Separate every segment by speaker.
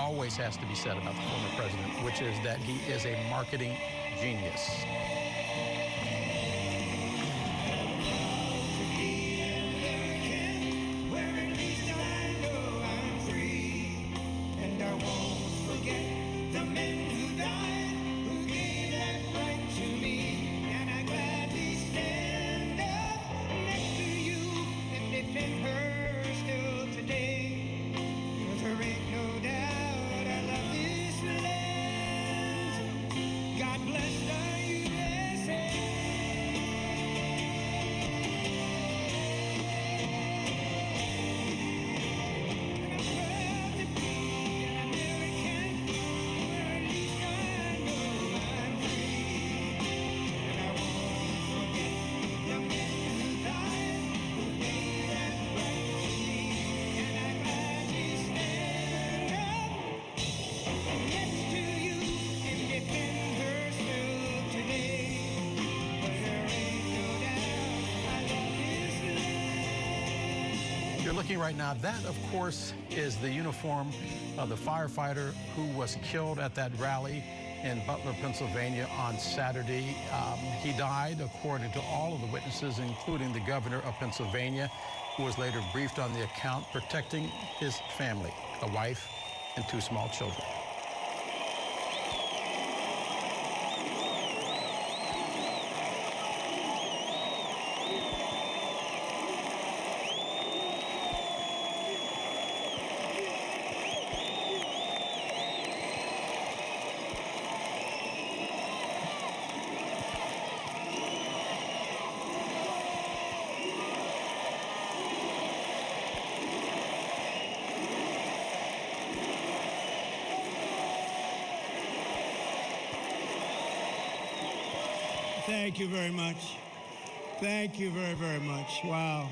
Speaker 1: always has to be said about the former president, which is that he is a marketing genius. Looking right now, that of course is the uniform of the firefighter who was killed at that rally in Butler, Pennsylvania on Saturday. He died, according to all of the witnesses, including the governor of Pennsylvania, who was later briefed on the account, protecting his family, a wife and 2 small children.
Speaker 2: Thank you very much. Thank you very, very much. Wow.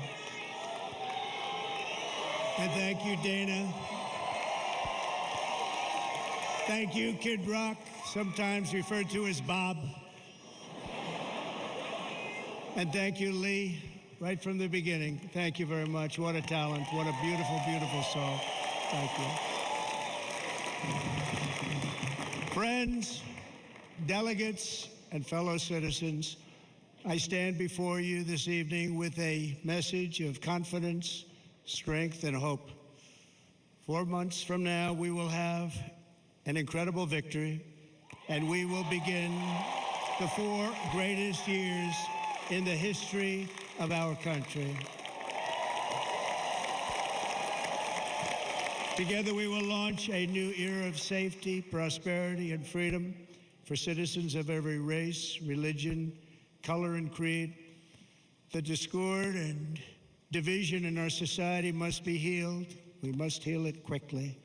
Speaker 2: And thank you, Dana. Thank you, Kid Rock, sometimes referred to as Bob. And thank you, Lee, right from the beginning. Thank you very much. What a talent. What a beautiful, beautiful song. Thank you. Friends, delegates, and fellow citizens, I stand before you this evening with a message of confidence, strength, and hope. 4 months from now, we will have an incredible victory, and we will begin the 4 greatest years in the history of our country. Together, we will launch a new era of safety, prosperity, and freedom for citizens of every race, religion, color, and creed. The discord and division in our society must be healed. We must heal it quickly.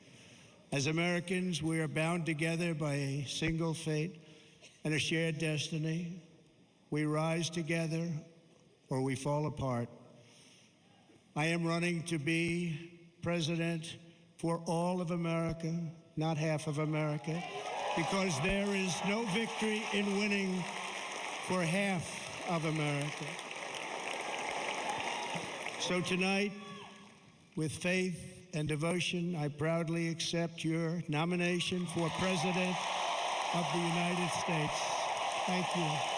Speaker 2: As Americans, we are bound together by a single fate and a shared destiny. We rise together or we fall apart. I am running to be president for all of America, not half of America, because there is no victory in winning for half of America. So tonight, with faith and devotion, I proudly accept your nomination for President of the United States. Thank you.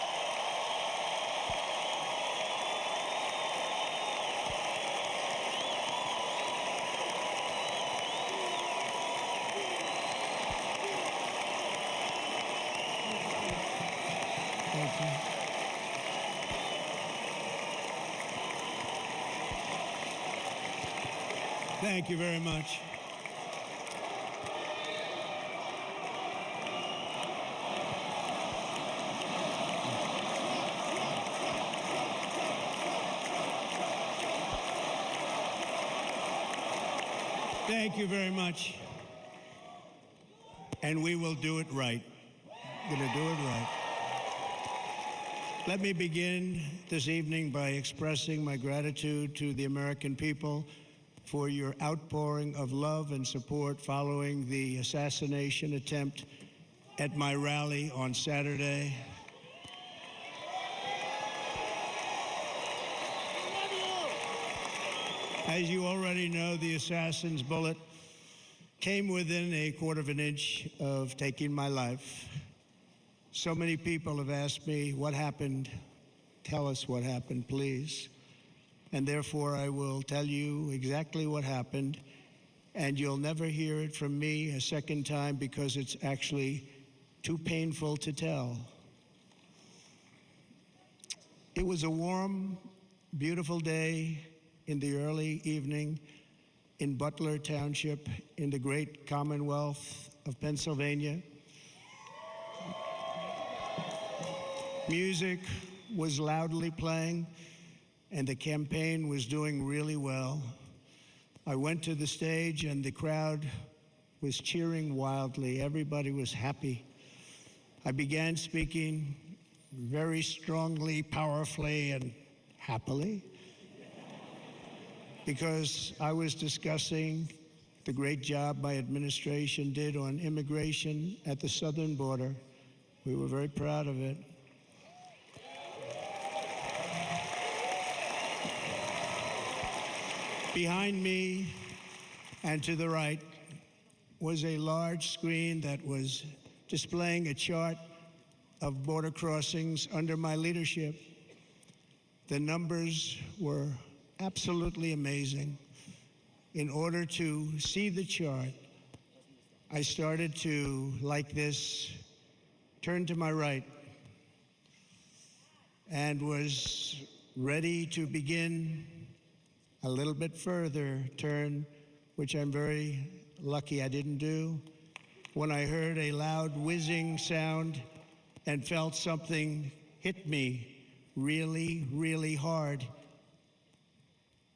Speaker 2: Thank you very much. Thank you very much. And we will do it right. We're going to do it right. Let me begin this evening by expressing my gratitude to the American people for your outpouring of love and support following the assassination attempt at my rally on Saturday. As you already know, the assassin's bullet came within a quarter of an inch of taking my life. So many people have asked me, what happened? Tell us what happened, please. And therefore, I will tell you exactly what happened, and you'll never hear it from me a second time because it's actually too painful to tell. It was a warm, beautiful day in the early evening in Butler Township in the great Commonwealth of Pennsylvania. Music was loudly playing, and the campaign was doing really well. I went to the stage, and the crowd was cheering wildly. Everybody was happy. I began speaking very strongly, powerfully, and happily, because I was discussing the great job my administration did on immigration at the southern border. We were very proud of it. Behind me and to the right was a large screen that was displaying a chart of border crossings under my leadership. The numbers were absolutely amazing. In order to see the chart, I started to, like this, turn to my right and was ready to begin a little bit further turn, which I'm very lucky I didn't do, when I heard a loud whizzing sound and felt something hit me really, really hard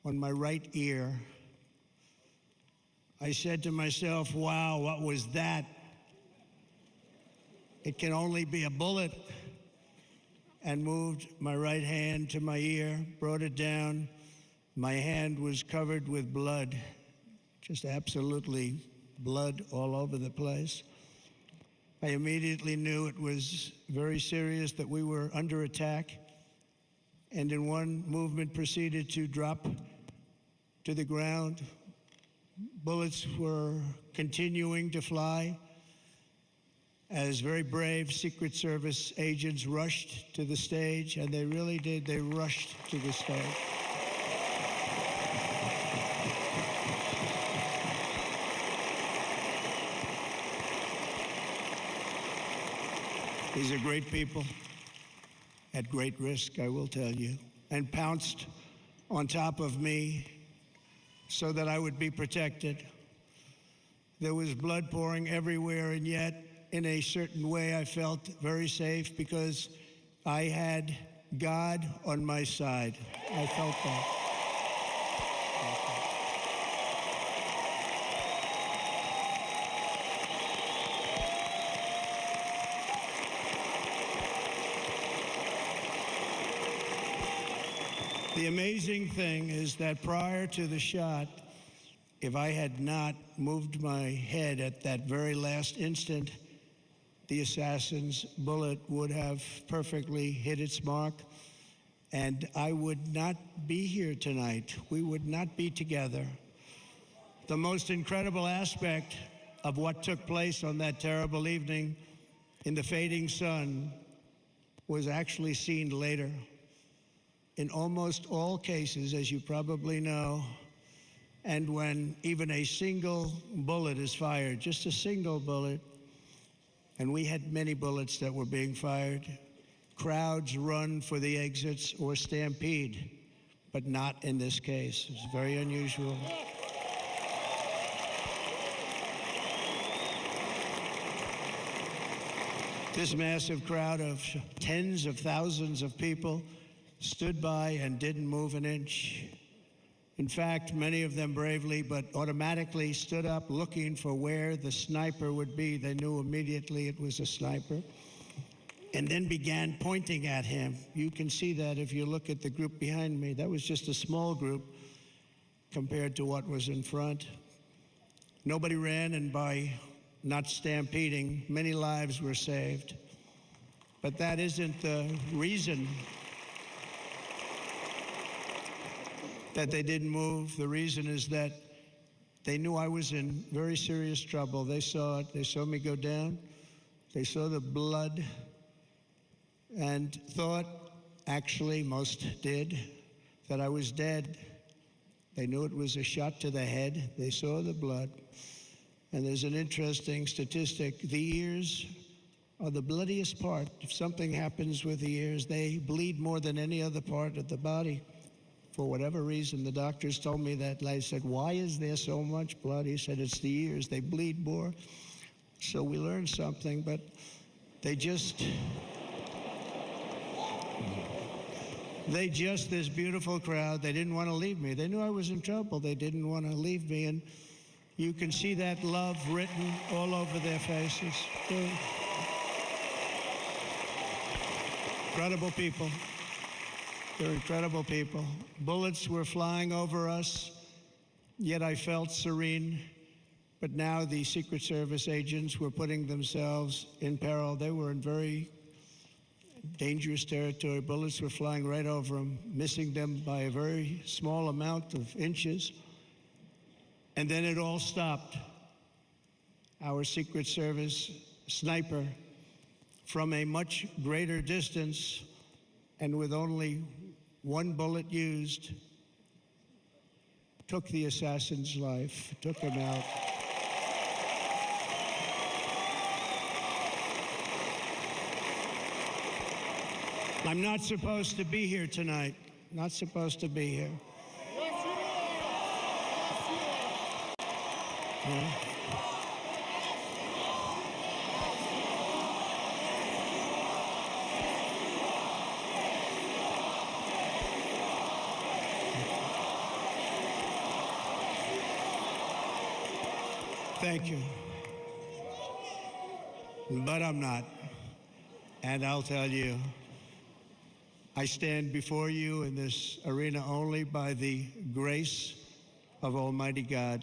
Speaker 2: on my right ear. I said to myself, wow, what was that? It can only be a bullet. And moved my right hand to my ear, brought it down. My hand was covered with blood, just absolutely blood all over the place. I immediately knew it was very serious, that we were under attack, and in one movement proceeded to drop to the ground. Bullets were continuing to fly as very brave Secret Service agents rushed to the stage, and they really did, they rushed to the stage. These are great people, at great risk, I will tell you, and pounced on top of me so that I would be protected. There was blood pouring everywhere, and yet, in a certain way, I felt very safe because I had God on my side. I felt that. The amazing thing is that prior to the shot, if I had not moved my head at that very last instant, the assassin's bullet would have perfectly hit its mark, and I would not be here tonight. We would not be together. The most incredible aspect of what took place on that terrible evening in the fading sun was actually seen later. In almost all cases, as you probably know, and when even a single bullet is fired, just a single bullet, and we had many bullets that were being fired, crowds run for the exits or stampede, but not in this case. It's very unusual. This massive crowd of tens of thousands of people stood by and didn't move an inch. In fact, many of them bravely, but automatically stood up looking for where the sniper would be. They knew immediately it was a sniper, and then began pointing at him. You can see that if you look at the group behind me. That was just a small group compared to what was in front. Nobody ran, and by not stampeding, many lives were saved. But that isn't the reason that they didn't move. The reason is that They knew I was in very serious trouble. They saw it. They saw me go down. They saw the blood and thought, actually most did, that I was dead. They knew it was a shot to the head. They saw the blood. And there's an interesting statistic. The ears are the bloodiest part. If something happens with the ears, they bleed more than any other part of the body. For whatever reason, the doctors told me that. I said, why is there so much blood? He said, it's the ears. They bleed more. So we learned something, but they just, this beautiful crowd, they didn't want to leave me. They knew I was in trouble. They didn't want to leave me. And you can see that love written all over their faces. They're incredible people. They're incredible people. Bullets were flying over us, yet I felt serene. But now the Secret Service agents were putting themselves in peril. They were in very dangerous territory. Bullets were flying right over them, missing them by a very small amount of inches. And then it all stopped. Our Secret Service sniper, from a much greater distance and with only one bullet used, took the assassin's life, took him out. I'm not supposed to be here tonight. Not supposed to be here.
Speaker 3: Yes, you are. Yes, you are.
Speaker 2: Yeah. Thank you. But I'm not. And I'll tell you, I stand before you in this arena only by the grace of Almighty God.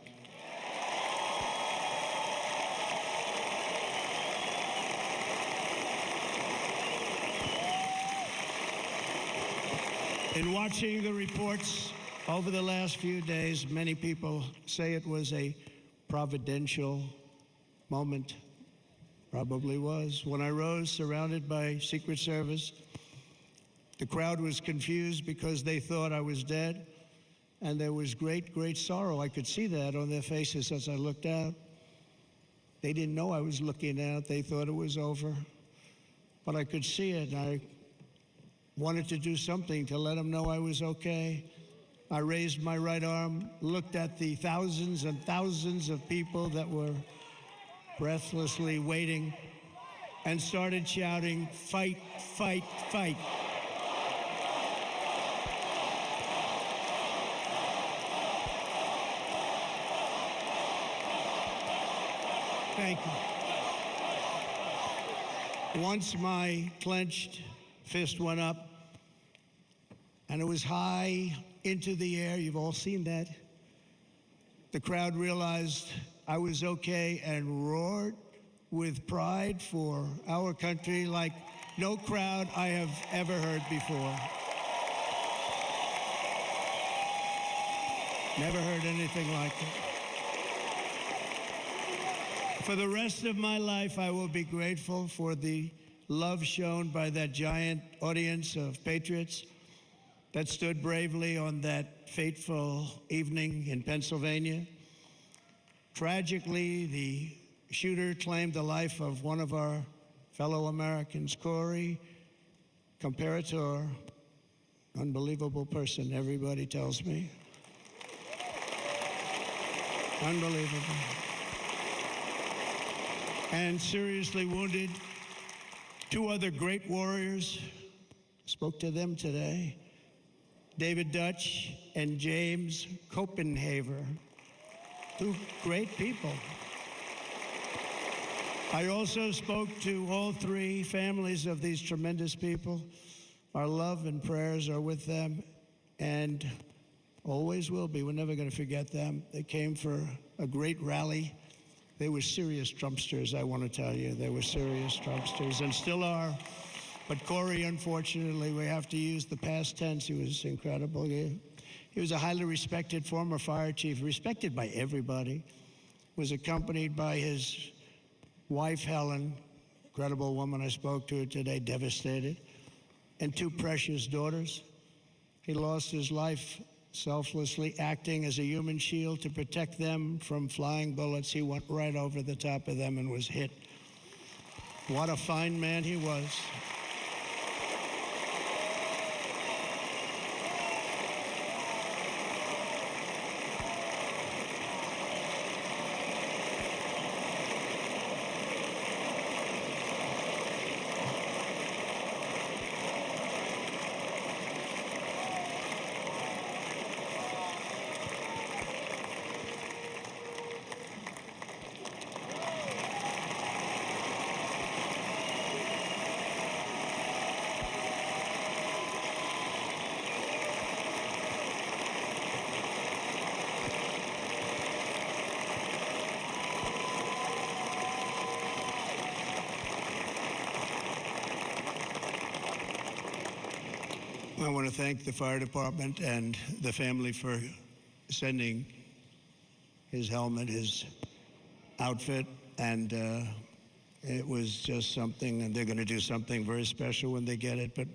Speaker 2: In watching the reports over the last few days, many people say it was a providential moment. Probably was. When I rose, surrounded by Secret Service, the crowd was confused because they thought I was dead, and there was great, great sorrow. I could see that on their faces as I looked out. They didn't know I was looking out. They thought it was over. But I could see it, and I wanted to do something to let them know I was okay. I raised my right arm, looked at the thousands and thousands of people that were breathlessly waiting, and started shouting, "Fight, fight, fight." Thank you. Once my clenched fist went up, and it was high into the air. You've all seen that. The crowd realized I was okay and roared with pride for our country like no crowd I have ever heard before. Never heard anything like it. For the rest of my life, I will be grateful for the love shown by that giant audience of patriots that stood bravely on that fateful evening in Pennsylvania. Tragically, the shooter claimed the life of one of our fellow Americans, Corey Comparator. Unbelievable person, everybody tells me. Unbelievable. And seriously wounded, two other great warriors. Spoke to them today. David Dutch and James Copenhaver, two great people. I also spoke to all three families of these tremendous people. Our love and prayers are with them and always will be. We're never going to forget them. They came for a great rally. They were serious Trumpsters, I want to tell you. They were serious Trumpsters and still are. But Corey, unfortunately, we have to use the past tense. He was incredible. He He was a highly respected former fire chief, respected by everybody. Was accompanied by his wife, Helen, incredible woman. I spoke to her today, devastated, and two precious daughters. He lost his life selflessly, acting as a human shield to protect them from flying bullets. He went right over the top of them and was hit. What a fine man he was. I want to thank the fire department and the family for sending his helmet, his outfit, and it was just something, and they're going to do something very special when they get it, but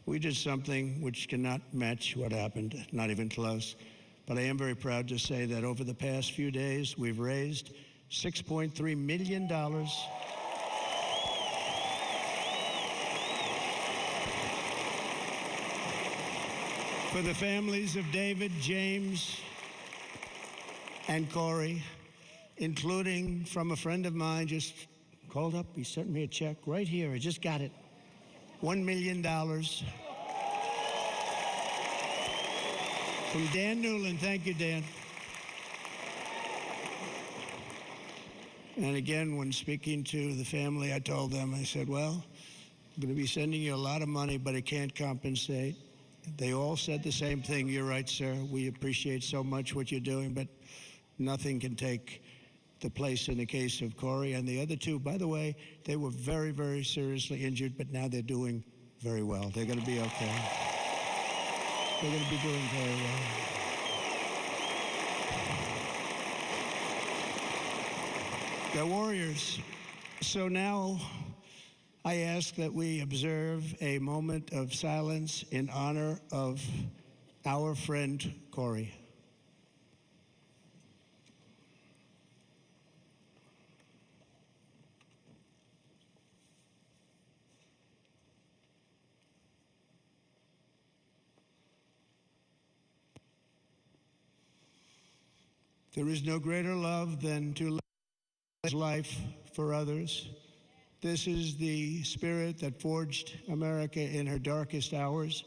Speaker 2: we did something which cannot match what happened, not even close. But I am very proud to say that over the past few days, we've raised $6.3 million for the families of David, James, and Corey, including from a friend of mine just called up. He sent me a check right here. I just got it. $1 million from Dan Newland. Thank you, Dan. And again, when speaking to the family, I told them, I said, well, I'm going to be sending you a lot of money, but it can't compensate. They all said the same thing. You're right, sir. We appreciate so much what you're doing, but nothing can take the place in the case of Corey. And the other two, by the way, they were very, very seriously injured, but now they're doing very well. They're going to be okay. They're going to be doing very well. They're warriors. So now I ask that we observe a moment of silence in honor of our friend Corey. There is no greater love than to live his life for others. This is the spirit that forged America in her darkest hours,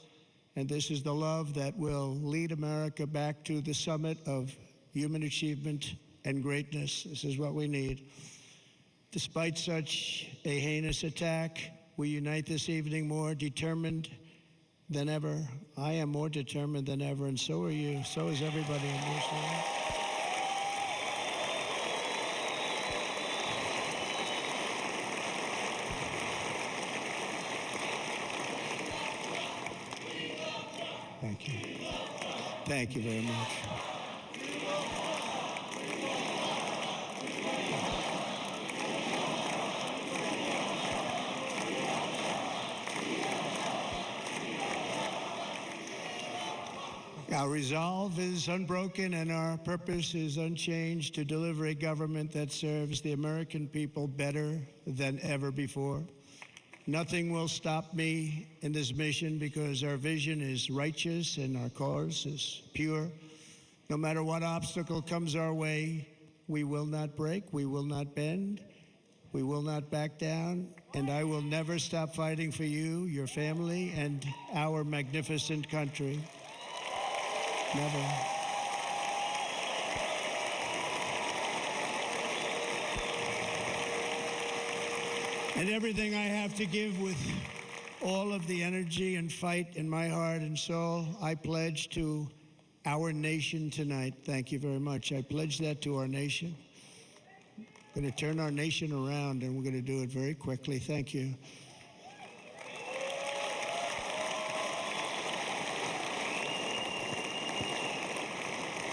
Speaker 2: and this is the love that will lead America back to the summit of human achievement and greatness. This is what we need. Despite such a heinous attack, we unite this evening more determined than ever. I am more determined than ever, and so are you. So is everybody in this room. Thank you. Thank you very much. Our resolve is unbroken and our purpose is unchanged to deliver a government that serves the American people better than ever before. Nothing will stop me in this mission because our vision is righteous and our cause is pure. No matter what obstacle comes our way, we will not break, we will not bend, we will not back down, and I will never stop fighting for you, your family, and our magnificent country. Never. And everything I have to give with all of the energy and fight in my heart and soul, I pledge to our nation tonight. Thank you very much. I pledge that to our nation. We're going to turn our nation around, and we're going to do it very quickly. Thank you.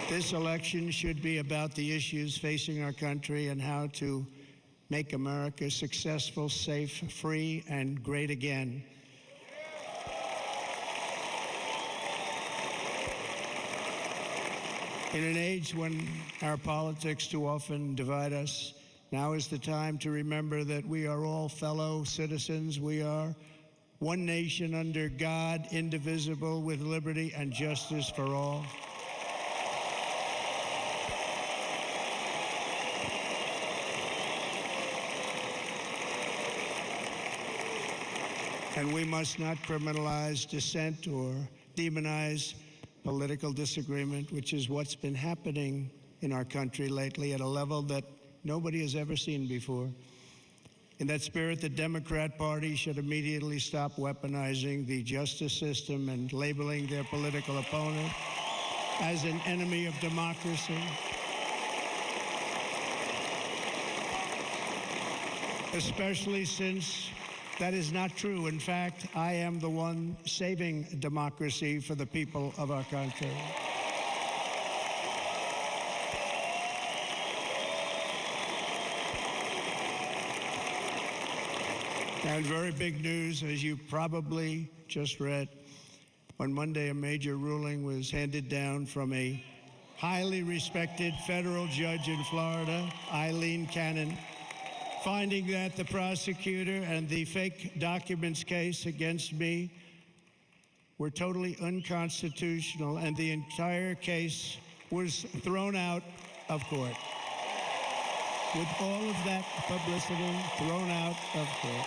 Speaker 2: This election should be about the issues facing our country and how to make America successful, safe, free, and great again. In an age when our politics too often divide us, now is the time to remember that we are all fellow citizens. We are one nation under God, indivisible, with liberty and justice for all. And we must not criminalize dissent or demonize political disagreement, which is what's been happening in our country lately at a level that nobody has ever seen before. In that spirit, the Democrat Party should immediately stop weaponizing the justice system and labeling their political opponent as an enemy of democracy. Especially since that is not true. In fact, I am the one saving democracy for the people of our country. And very big news, as you probably just read, on Monday a major ruling was handed down from a highly respected federal judge in Florida, Eileen Cannon, finding that the prosecutor and the fake documents case against me were totally unconstitutional, and the entire case was thrown out of court. With all of that publicity, thrown out of court.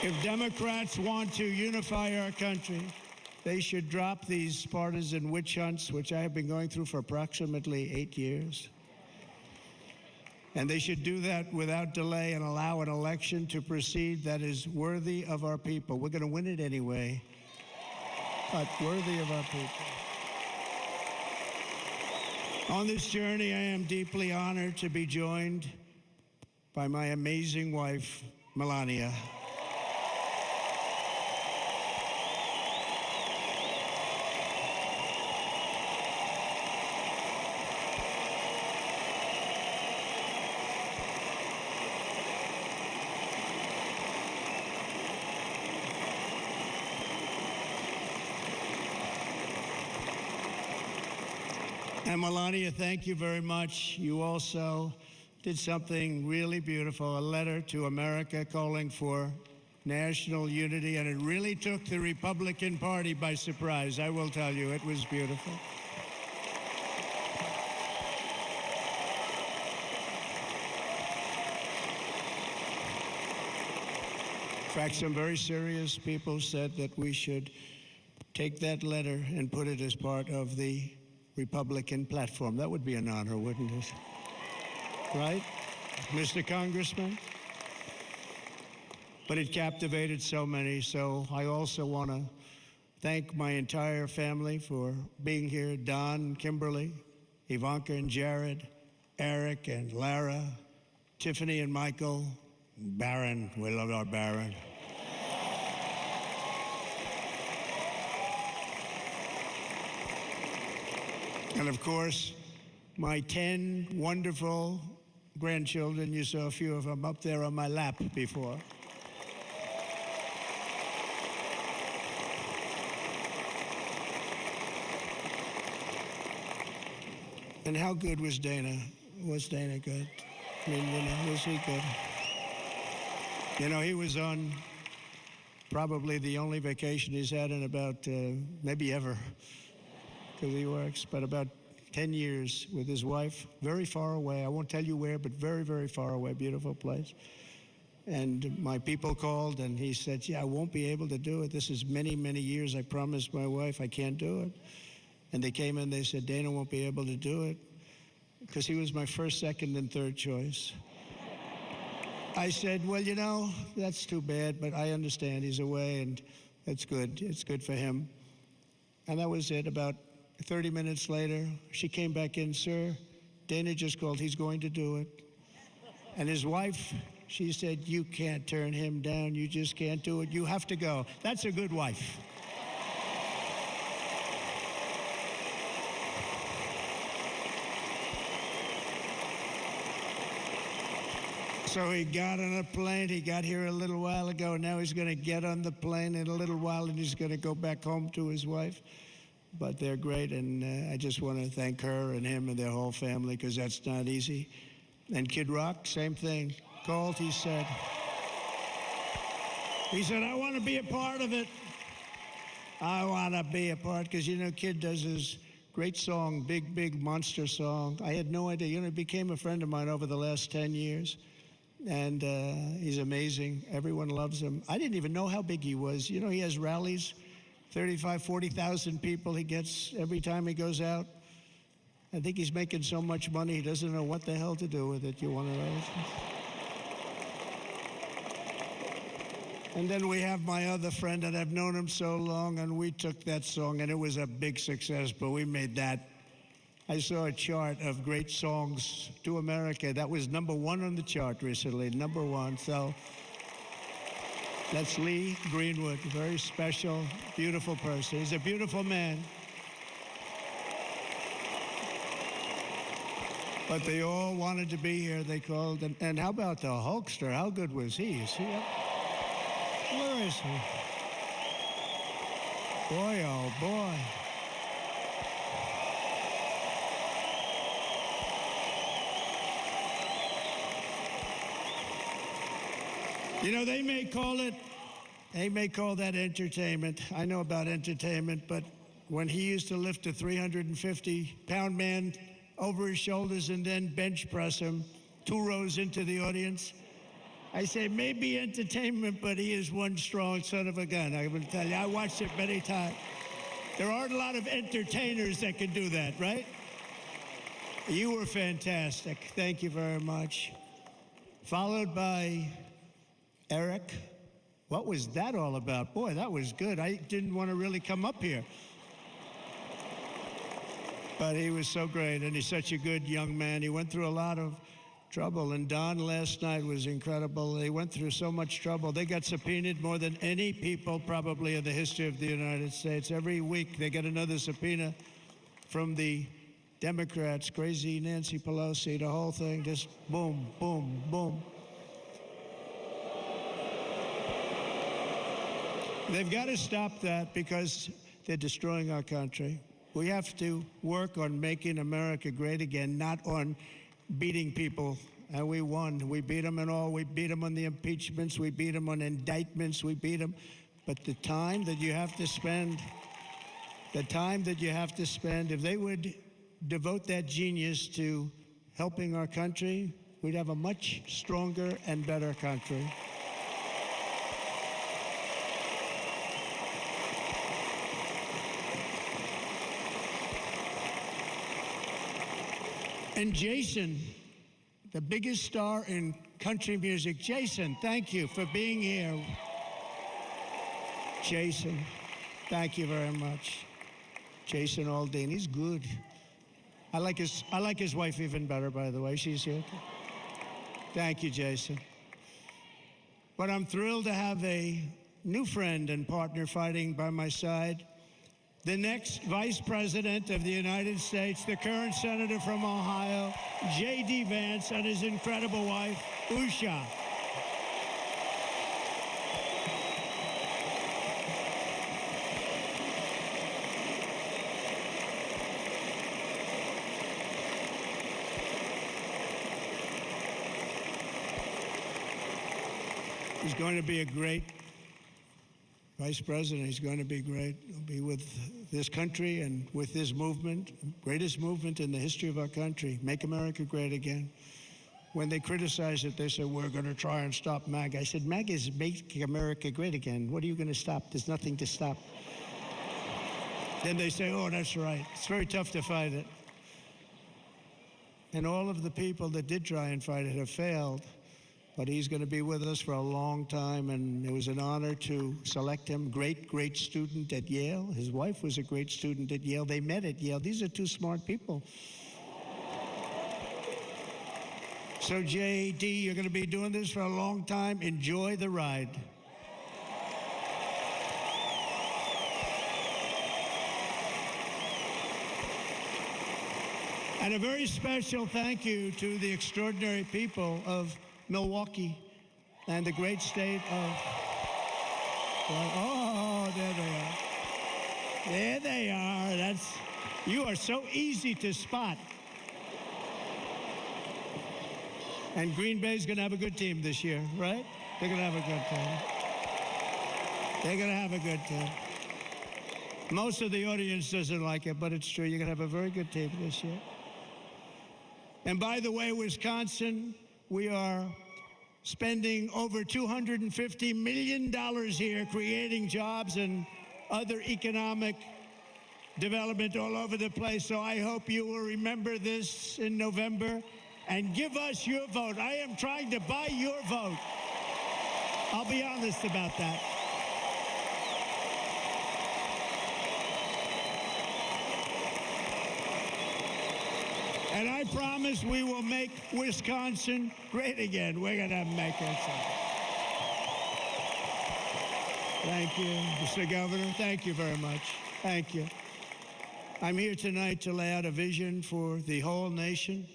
Speaker 2: If Democrats want to unify our country, they should drop these partisan witch hunts, which I have been going through for approximately 8 years. And they should do that without delay and allow an election to proceed that is worthy of our people. We're going to win it anyway, but worthy of our people. On this journey, I am deeply honored to be joined by my amazing wife, Melania. And Melania, thank you very much. You also did something really beautiful, a letter to America calling for national unity, and it really took the Republican Party by surprise. I will tell you, it was beautiful. In fact, some very serious people said that we should take that letter and put it as part of the Republican platform. That would be an honor, wouldn't it? Right, Mr. Congressman? But it captivated so many, so I also want to thank my entire family for being here. Don, Kimberly, Ivanka and Jared, Eric and Lara, Tiffany and Michael, Barron. We love our Barron. And of course, my 10 wonderful grandchildren. You saw a few of them up there on my lap before. And how good was Dana? Was Dana good? I mean, you know, was he good? You know, he was on probably the only vacation he's had in about, maybe ever, because he works, but about 10 years with his wife, very far away. I won't tell you where, but very, very far away, beautiful place. And my people called, and he said, yeah, I won't be able to do it. This is many, many years. I promised my wife I can't do it. And they came in, they said, Dana won't be able to do it, because he was my first, second, and third choice. I said, well, you know, that's too bad, but I understand he's away, and it's good. It's good for him. And that was it. About 30 minutes later, she came back in, sir, Dana just called, he's going to do it. And his wife, she said, you can't turn him down, you just can't do it, you have to go. That's a good wife. So he got on a plane. He got here a little while ago. Now he's going to get on the plane in a little while, and he's going to go back home to his wife. But they're great, and I just want to thank her and him and their whole family, because that's not easy. And Kid Rock, same thing. Called, he said, I want to be a part of it. I want to be a part, because, you know, Kid does his great song, Big, Big Monster song. I had no idea. You know, he became a friend of mine over the last 10 years. And he's amazing. Everyone loves him. I didn't even know how big he was. You know, he has rallies, 35, 40,000 people he gets every time he goes out. I think he's making so much money, he doesn't know what the hell to do with it. You want to know? And then we have my other friend, and I've known him so long, and we took that song, and it was a big success, but we made that. I saw a chart of great songs to America. That was #1 on the chart recently, #1. So that's Lee Greenwood, very special, beautiful person. He's a beautiful man. But they all wanted to be here. They called. And how about the Hulkster? How good was he? Is he up? Where is he? Boy, oh boy. You know, they may call that entertainment. I know about entertainment, but when he used to lift a 350-pound man over his shoulders and then bench press him 2 rows into the audience, I say maybe entertainment, but he is one strong son of a gun. I will tell you, I watched it many times. There aren't a lot of entertainers that can do that, right? You were fantastic. Thank you very much. Followed by Eric. What was that all about? Boy, that was good. I didn't want to really come up here. But he was so great, and he's such a good young man. He went through a lot of trouble, and Don last night was incredible. They went through so much trouble. They got subpoenaed more than any people probably in the history of the United States. Every week they get another subpoena from the Democrats, crazy Nancy Pelosi, the whole thing, just boom, boom, boom. They've got to stop that because they're destroying our country. We have to work on making America great again, not on beating people. And we won. We beat them in all. We beat them on the impeachments. We beat them on indictments. We beat them. But the time that you have to spend, if they would devote that genius to helping our country, we'd have a much stronger and better country. And Jason, the biggest star in country music. Jason, thank you for being here. Jason, thank you very much. Jason Aldean, he's good. I like his wife even better, by the way. She's here. Thank you, Jason. But I'm thrilled to have a new friend and partner fighting by my side. The next Vice President of the United States, the current Senator from Ohio, J.D. Vance, and his incredible wife, Usha. He's going to be a great Vice President. He's going to be great. He'll be with this country and with this movement, greatest movement in the history of our country, Make America Great Again. When they criticize it, they say, we're going to try and stop MAGA. I said, MAGA is Make America Great Again. What are you going to stop? There's nothing to stop. Then they say, oh, that's right. It's very tough to fight it. And all of the people that did try and fight it have failed. But he's going to be with us for a long time, and it was an honor to select him. Great student at Yale. His wife was a great student at Yale. They met at Yale. These are two smart people. So, J.D., you're going to be doing this for a long time. Enjoy the ride. And a very special thank you to the extraordinary people of Milwaukee, and the great state of, oh, there they are. There they are. You are so easy to spot. And Green Bay's going to have a good team this year, right? They're going to have a good team. They're going to have a good team. Most of the audience doesn't like it, but it's true. You're going to have a very good team this year. And by the way, Wisconsin, we are spending over $250 million here creating jobs and other economic development all over the place. So I hope you will remember this in November and give us your vote. I am trying to buy your vote. I'll be honest about that. And I promise we will make Wisconsin great again. We're going to make it so. Thank you, Mr. Governor. Thank you very much. Thank you. I'm here tonight to lay out a vision for the whole nation.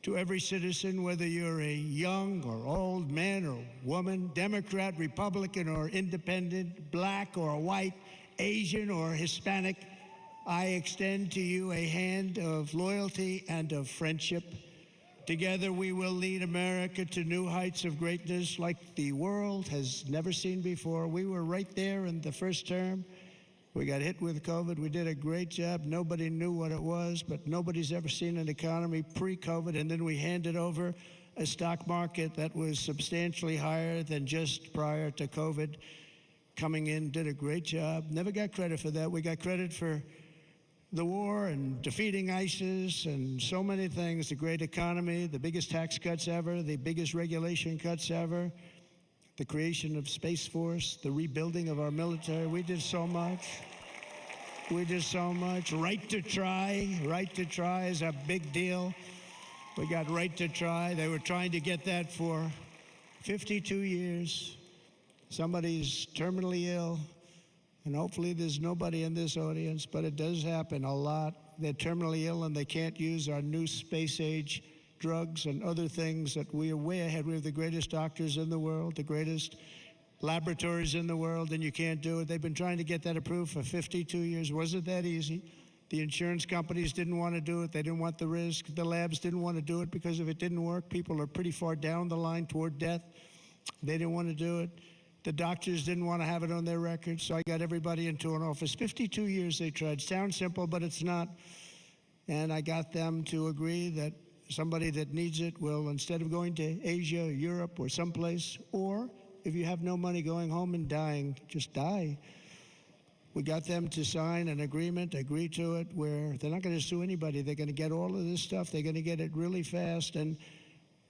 Speaker 2: To every citizen, whether you're a young or old man or woman, Democrat, Republican, or independent, black or white, Asian or Hispanic, I extend to you a hand of loyalty and of friendship. Together we will lead America to new heights of greatness like the world has never seen before. We were right there in the first term. We got hit with COVID. We did a great job. Nobody knew what it was, but nobody's ever seen an economy pre-COVID. And then we handed over a stock market that was substantially higher than just prior to COVID. Coming in, did a great job. Never got credit for that. We got credit for the war and defeating ISIS and so many things, the great economy, the biggest tax cuts ever, the biggest regulation cuts ever, the creation of Space Force, the rebuilding of our military. We did so much. We did so much. Right to try. Right to try is a big deal. We got right to try. They were trying to get that for 52 years. Somebody's terminally ill, and hopefully there's nobody in this audience, but it does happen a lot. They're terminally ill and they can't use our new space age drugs and other things that we are way ahead. We have the greatest doctors in the world, the greatest laboratories in the world, and you can't do it. They've been trying to get that approved for 52 years. Wasn't that easy? The insurance companies didn't want to do it. They didn't want the risk. The labs didn't want to do it because if it didn't work, people are pretty far down the line toward death. They didn't want to do it. The doctors didn't want to have it on their records, so I got everybody into an office. 52 years they tried. Sounds simple, but it's not. And I got them to agree that somebody that needs it will, instead of going to Asia, or Europe, or someplace, or if you have no money going home and dying, just die. We got them to sign an agreement, agree to it, where they're not going to sue anybody. They're going to get all of this stuff. They're going to get it really fast. And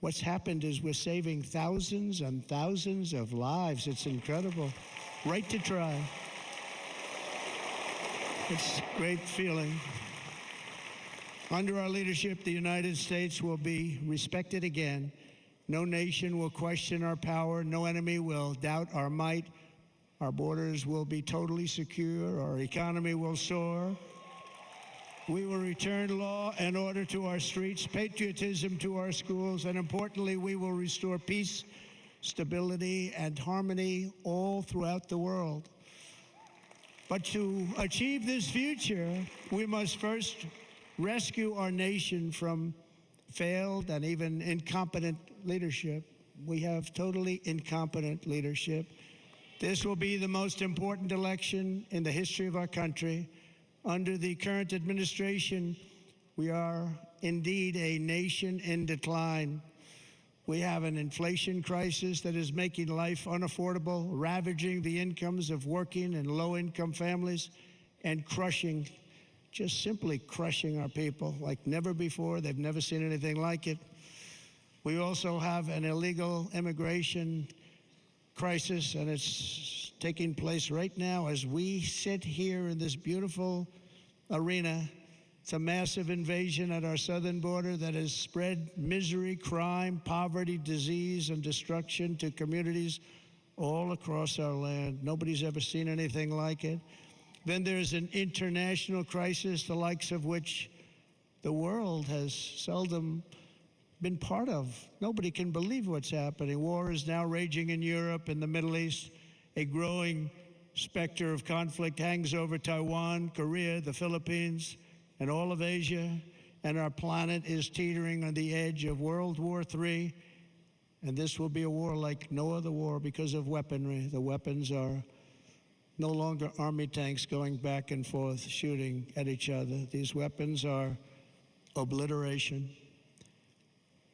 Speaker 2: what's happened is we're saving thousands and thousands of lives. It's incredible. Right to try. It's a great feeling. Under our leadership, the United States will be respected again. No nation will question our power. No enemy will doubt our might. Our borders will be totally secure. Our economy will soar. We will return law and order to our streets, patriotism to our schools, and importantly, we will restore peace, stability, and harmony all throughout the world. But to achieve this future, we must first rescue our nation from failed and even incompetent leadership. We have totally incompetent leadership. This will be the most important election in the history of our country. Under the current administration, we are indeed a nation in decline. We have an inflation crisis that is making life unaffordable, ravaging the incomes of working and low-income families, and crushing, just simply crushing our people like never before. They've never seen anything like it. We also have an illegal immigration crisis, and it's taking place right now as we sit here in this beautiful arena. It's a massive invasion at our southern border that has spread misery, crime, poverty, disease, and destruction to communities all across our land. Nobody's ever seen anything like it. Then there's an international crisis, the likes of which the world has seldom been part of. Nobody can believe what's happening. War is now raging in Europe and the Middle East. A growing specter of conflict hangs over Taiwan, Korea, the Philippines, and all of Asia. And our planet is teetering on the edge of World War III. And this will be a war like no other war because of weaponry. The weapons are no longer army tanks going back and forth shooting at each other. These weapons are obliteration.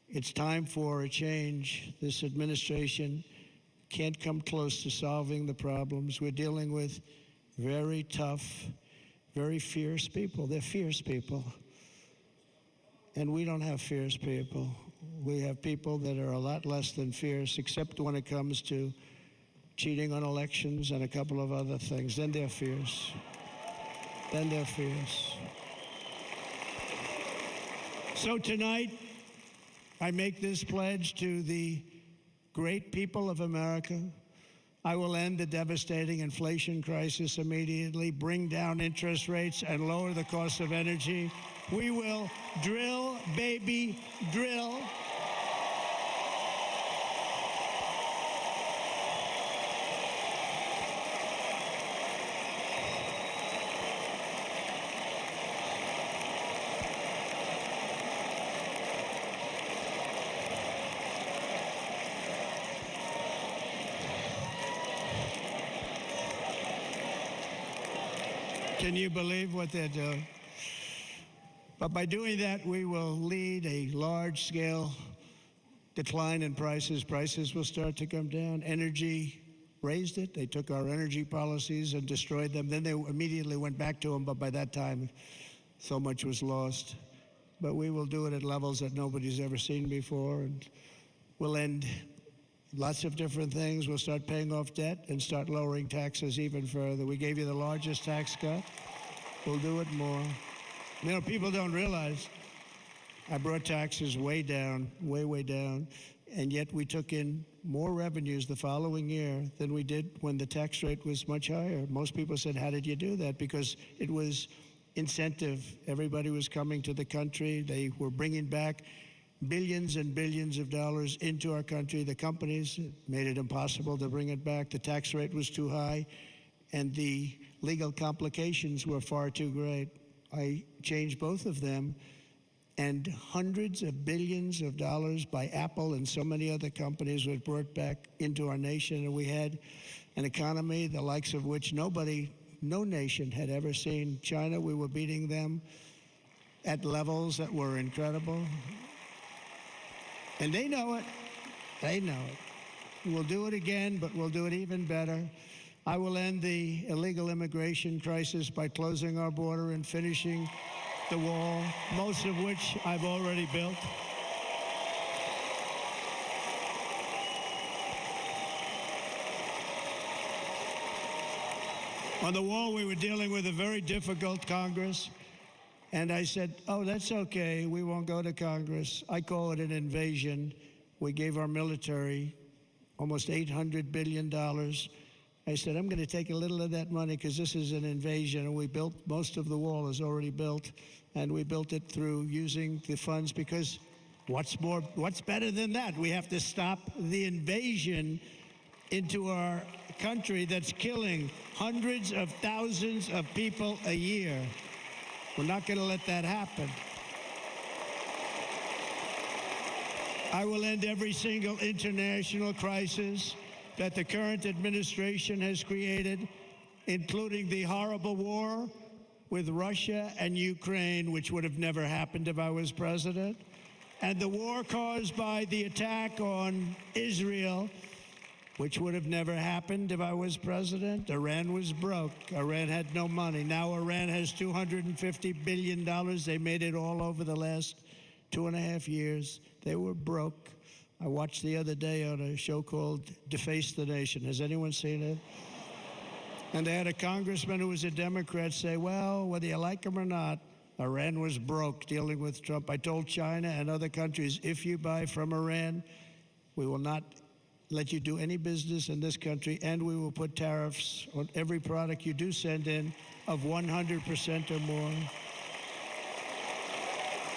Speaker 2: It's time for a change. This administration can't come close to solving the problems. We're dealing with very tough, very fierce people. They're fierce people. And we don't have fierce people. We have people that are a lot less than fierce, except when it comes to cheating on elections and a couple of other things. Then they're fierce. Then they're fierce. So tonight, I make this pledge to the great people of America. I will end the devastating inflation crisis immediately, bring down interest rates, and lower the cost of energy. We will drill, baby, drill. Can you believe what they're doing? But by doing that, we will lead a large-scale decline in prices. Prices will start to come down. Energy raised it. They took our energy policies and destroyed them. Then they immediately went back to them, but by that time, so much was lost. But we will do it at levels that nobody's ever seen before, and we'll end lots of different things. We'll start paying off debt and start lowering taxes even further. We gave you the largest tax cut. We'll do it more. You know, people don't realize I brought taxes way down, way down, and yet we took in more revenues the following year than we did when the tax rate was much higher. Most people said, how did you do that? Because it was incentive. Everybody was coming to the country. They were bringing back billions and billions of dollars into our country. The companies made it impossible to bring it back. The tax rate was too high, and the legal complications were far too great. I changed both of them, and hundreds of billions of dollars by Apple and so many other companies was brought back into our nation, and we had an economy the likes of which no nation had ever seen. China, we were beating them at levels that were incredible. And they know it. They know it. We'll do it again, but we'll do it even better. I will end the illegal immigration crisis by closing our border and finishing the wall, most of which I've already built. On the wall, we were dealing with a very difficult Congress. And I said, oh, that's okay. We won't go to Congress. I call it an invasion. We gave our military almost $800 billion. I said, I'm going to take a little of that money because this is an invasion. And we built, most of the wall is already built. And we built it through using the funds because what's better than that? We have to stop the invasion into our country that's killing hundreds of thousands of people a year. We're not going to let that happen. I will end every single international crisis that the current administration has created, including the horrible war with Russia and Ukraine, which would have never happened if I was president, and the war caused by the attack on Israel, which would have never happened if I was president. Iran was broke. Iran had no money. Now Iran has $250 billion. They made it all over the last 2.5 years. They were broke. I watched the other day on a show called Deface the Nation. Has anyone seen it? And they had a congressman who was a Democrat say, well, whether you like him or not, Iran was broke dealing with Trump. I told China and other countries, if you buy from Iran, we will not let you do any business in this country, and we will put tariffs on every product you do send in of 100% or more.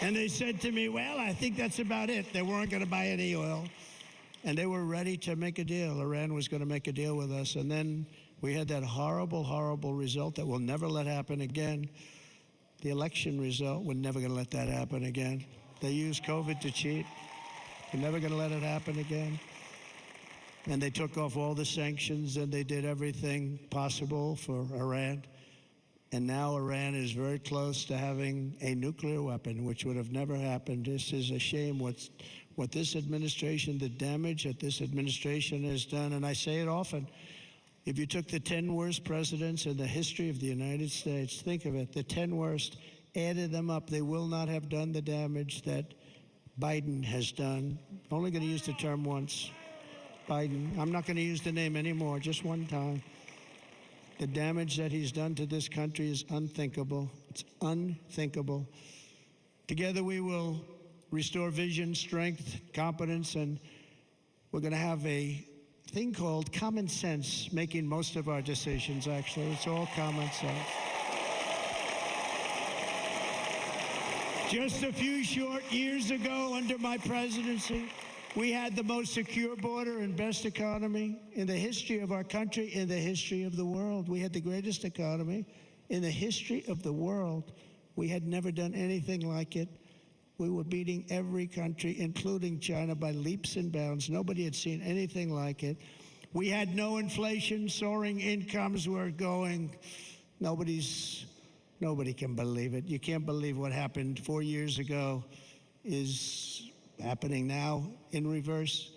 Speaker 2: And they said to me, well, I think that's about it. They weren't going to buy any oil. And they were ready to make a deal. Iran was going to make a deal with us. And then we had that horrible, horrible result that we'll never let happen again. The election result, we're never going to let that happen again. They used COVID to cheat. We're never going to let it happen again. And they took off all the sanctions, and they did everything possible for Iran. And now Iran is very close to having a nuclear weapon, which would have never happened. This is a shame what this administration, the damage that this administration has done. And I say it often, if you took the 10 worst presidents in the history of the United States, think of it, the 10 worst, added them up, they will not have done the damage that Biden has done. Only going to use the term once. Biden. I'm not going to use the name anymore, just one time. The damage that he's done to this country is unthinkable. It's unthinkable. Together we will restore vision, strength, competence, and we're going to have a thing called common sense making most of our decisions, actually. It's all common sense. Just a few short years ago, under my presidency, we had the most secure border and best economy in the history of our country, in the history of the world. We had the greatest economy in the history of the world. We had never done anything like it. We were beating every country, including China, by leaps and bounds. Nobody had seen anything like it. We had no inflation, soaring incomes were going. Nobody can believe it. You can't believe what happened 4 years ago is happening now in reverse.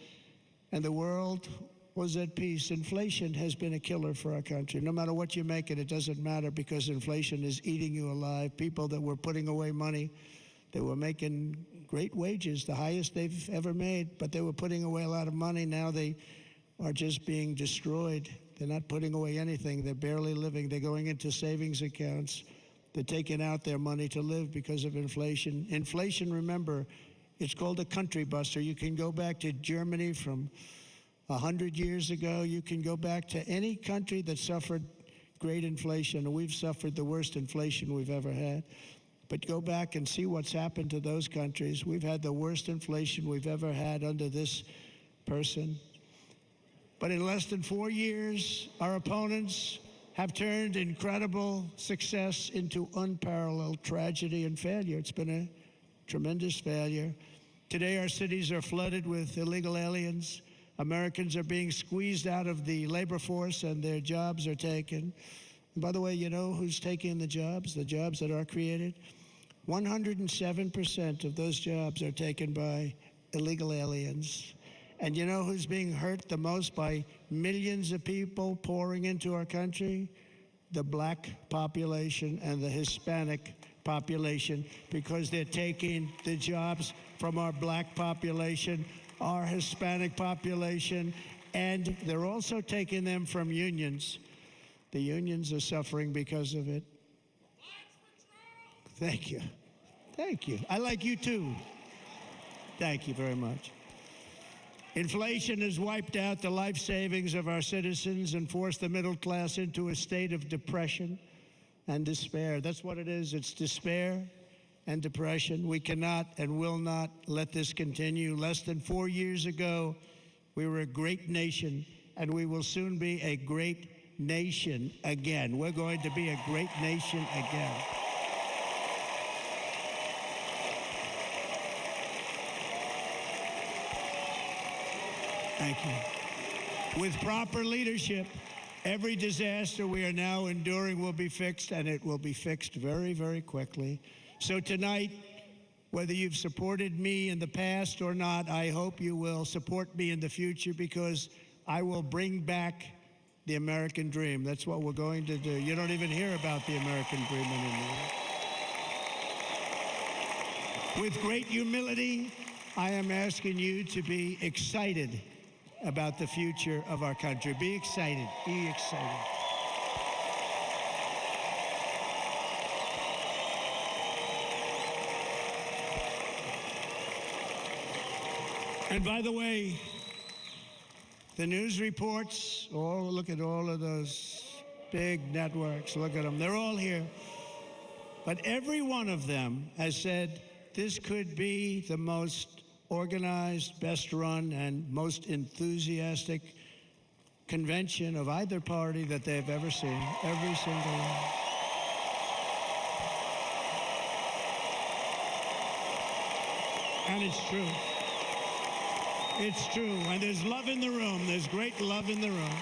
Speaker 2: And the world was at peace. Inflation has been a killer for our country. No matter what you make it doesn't matter, because inflation is eating you alive. People that were putting away money, they were making great wages, the highest they've ever made, but they were putting away a lot of money. Now they are just being destroyed. They're not putting away anything. They're barely living. They're going into savings accounts. They're taking out their money to live because of inflation. Inflation, remember, it's called a country buster. You can go back to Germany from 100 years ago. You can go back to any country that suffered great inflation, and we've suffered the worst inflation we've ever had. But go back and see what's happened to those countries. We've had the worst inflation we've ever had under this person. But in less than 4 years, our opponents have turned incredible success into unparalleled tragedy and failure. It's been a tremendous failure. Today, our cities are flooded with illegal aliens. Americans are being squeezed out of the labor force, and their jobs are taken. And by the way, you know who's taking the jobs that are created? 107% of those jobs are taken by illegal aliens. And you know who's being hurt the most by millions of people pouring into our country? The black population and the Hispanic population, because they're taking the jobs from our black population, our Hispanic population, and they're also taking them from unions. The unions are suffering because of it. Thank you. Thank you. I like you too. Thank you very much. Inflation has wiped out the life savings of our citizens and forced the middle class into a state of depression and despair. That's what it is. It's despair and depression. We cannot and will not let this continue. Less than 4 years ago, we were a great nation, and we will soon be a great nation again. We're going to be a great nation again. Thank you. With proper leadership, every disaster we are now enduring will be fixed, and it will be fixed very, very quickly. So tonight, whether you've supported me in the past or not, I hope you will support me in the future, because I will bring back the American dream. That's what we're going to do. You don't even hear about the American dream anymore. With great humility, I am asking you to be excited about the future of our country. Be excited. Be excited. And by the way, the news reports, look at all of those big networks. Look at them. They're all here. But every one of them has said this could be the most organized, best run, and most enthusiastic convention of either party that they've ever seen. Every single one. And it's true. It's true. And there's love in the room. There's great love in the room.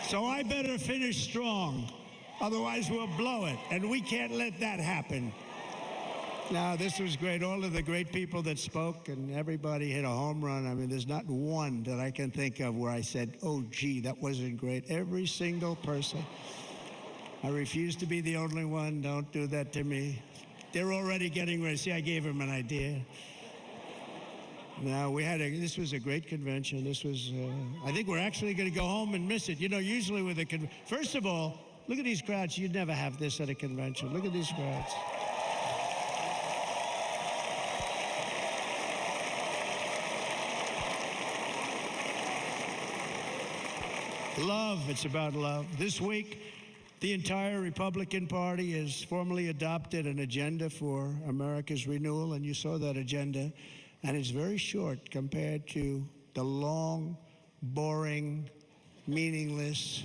Speaker 2: So I better finish strong. Otherwise, we'll blow it. And we can't let that happen. Now, this was great. All of the great people that spoke, and everybody hit a home run. I mean, there's not one that I can think of where I said, oh, gee, that wasn't great. Every single person. I refuse to be the only one. Don't do that to me. They're already getting ready. See, I gave them an idea. Now, this was a great convention. This was, I think we're actually going to go home and miss it. You know, usually with a first of all, look at these crowds. You'd never have this at a convention. Look at these crowds. Love, it's about love. This week, the entire Republican Party has formally adopted an agenda for America's renewal, and you saw that agenda, and it's very short compared to the long, boring, meaningless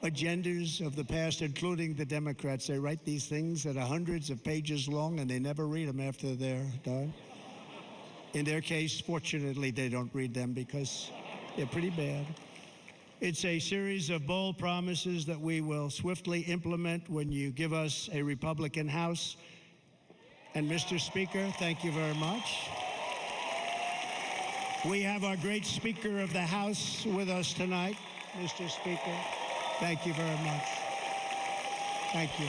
Speaker 2: agendas of the past, including the Democrats. They write these things that are hundreds of pages long, and they never read them after they're done. In their case, fortunately, they don't read them because they're pretty bad. It's a series of bold promises that we will swiftly implement when you give us a Republican House. And Mr. Speaker, thank you very much. We have our great Speaker of the House with us tonight. Mr. Speaker, thank you very much. Thank you.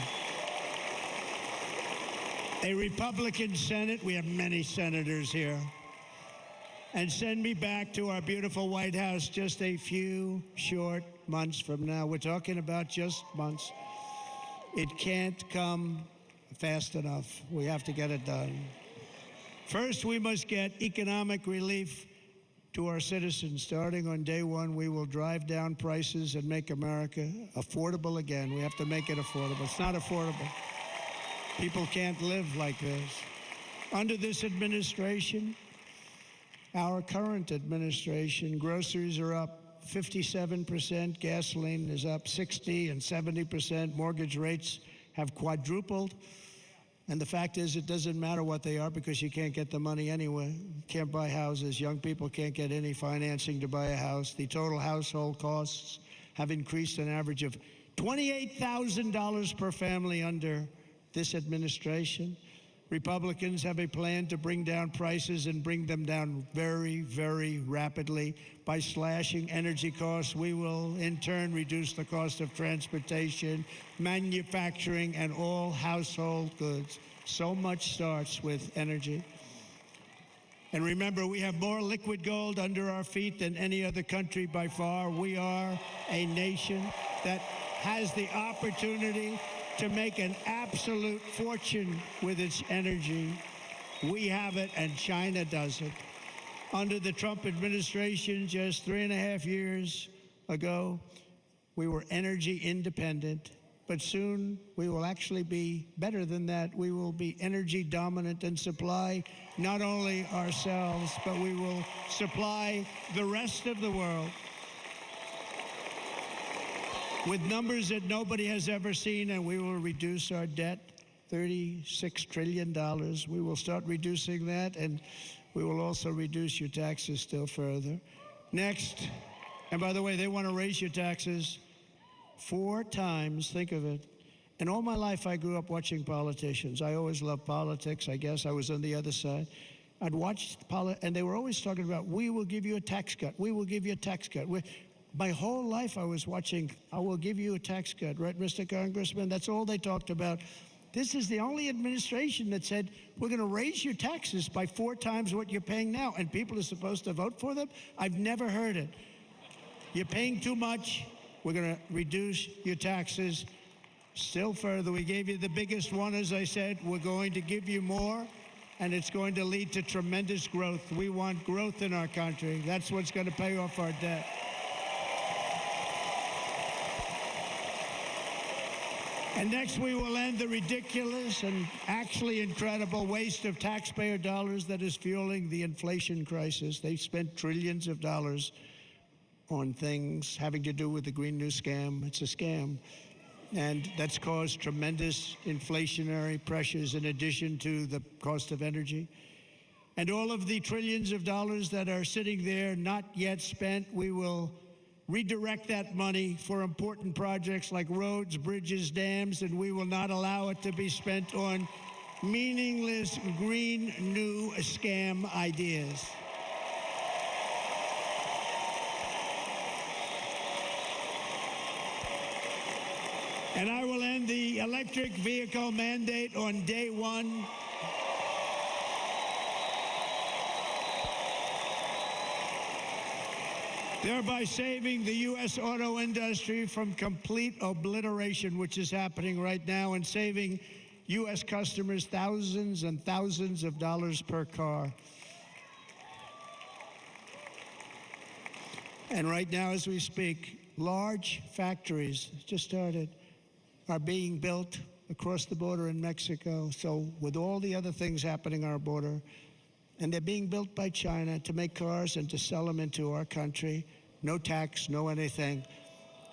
Speaker 2: A Republican Senate, we have many senators here. And send me back to our beautiful White House just a few short months from now. We're talking about just months. It can't come fast enough. We have to get it done. First, we must get economic relief to our citizens. Starting on day one, we will drive down prices and make America affordable again. We have to make it affordable. It's not affordable. People can't live like this. Under this administration, our current administration, groceries are up 57%, gasoline is up 60 and 70%, mortgage rates have quadrupled. And the fact is, it doesn't matter what they are because you can't get the money anyway. You can't buy houses. Young people can't get any financing to buy a house. The total household costs have increased an average of $28,000 per family under this administration. Republicans have a plan to bring down prices and bring them down very, very rapidly. By slashing energy costs, we will in turn reduce the cost of transportation, manufacturing, and all household goods. So much starts with energy. And remember, we have more liquid gold under our feet than any other country by far. We are a nation that has the opportunity to make an absolute fortune with its energy. We have it, and China doesn't. Under the Trump administration, just 3.5 years ago, we were energy independent, but soon we will actually be better than that. We will be energy dominant and supply not only ourselves, but we will supply the rest of the world with numbers that nobody has ever seen, and we will reduce our debt, $36 trillion. We will start reducing that, and we will also reduce your taxes still further. Next, and by the way, they want to raise your taxes 4 times, think of it. And all my life, I grew up watching politicians. I always loved politics. I guess I was on the other side. I'd watch and they were always talking about, we will give you a tax cut. We will give you a tax cut. My whole life I was watching, I will give you a tax cut, right, Mr. Congressman? That's all they talked about. This is the only administration that said, we're going to raise your taxes by 4 times what you're paying now, and people are supposed to vote for them? I've never heard it. You're paying too much, we're going to reduce your taxes still further. We gave you the biggest one, as I said. We're going to give you more, and it's going to lead to tremendous growth. We want growth in our country. That's what's going to pay off our debt. And next, we will end the ridiculous and actually incredible waste of taxpayer dollars that is fueling the inflation crisis. They've spent trillions of dollars on things having to do with the Green New Scam. It's a scam. And that's caused tremendous inflationary pressures in addition to the cost of energy. And all of the trillions of dollars that are sitting there not yet spent, we will redirect that money for important projects like roads, bridges, dams, and we will not allow it to be spent on meaningless Green New Scam ideas. And I will end the electric vehicle mandate on day one. Thereby saving the U.S. auto industry from complete obliteration, which is happening right now, and saving U.S. customers thousands and thousands of dollars per car. And right now, as we speak, large factories just started are being built across the border in Mexico. So with all the other things happening on our border, and they're being built by China to make cars and to sell them into our country. No tax, no anything.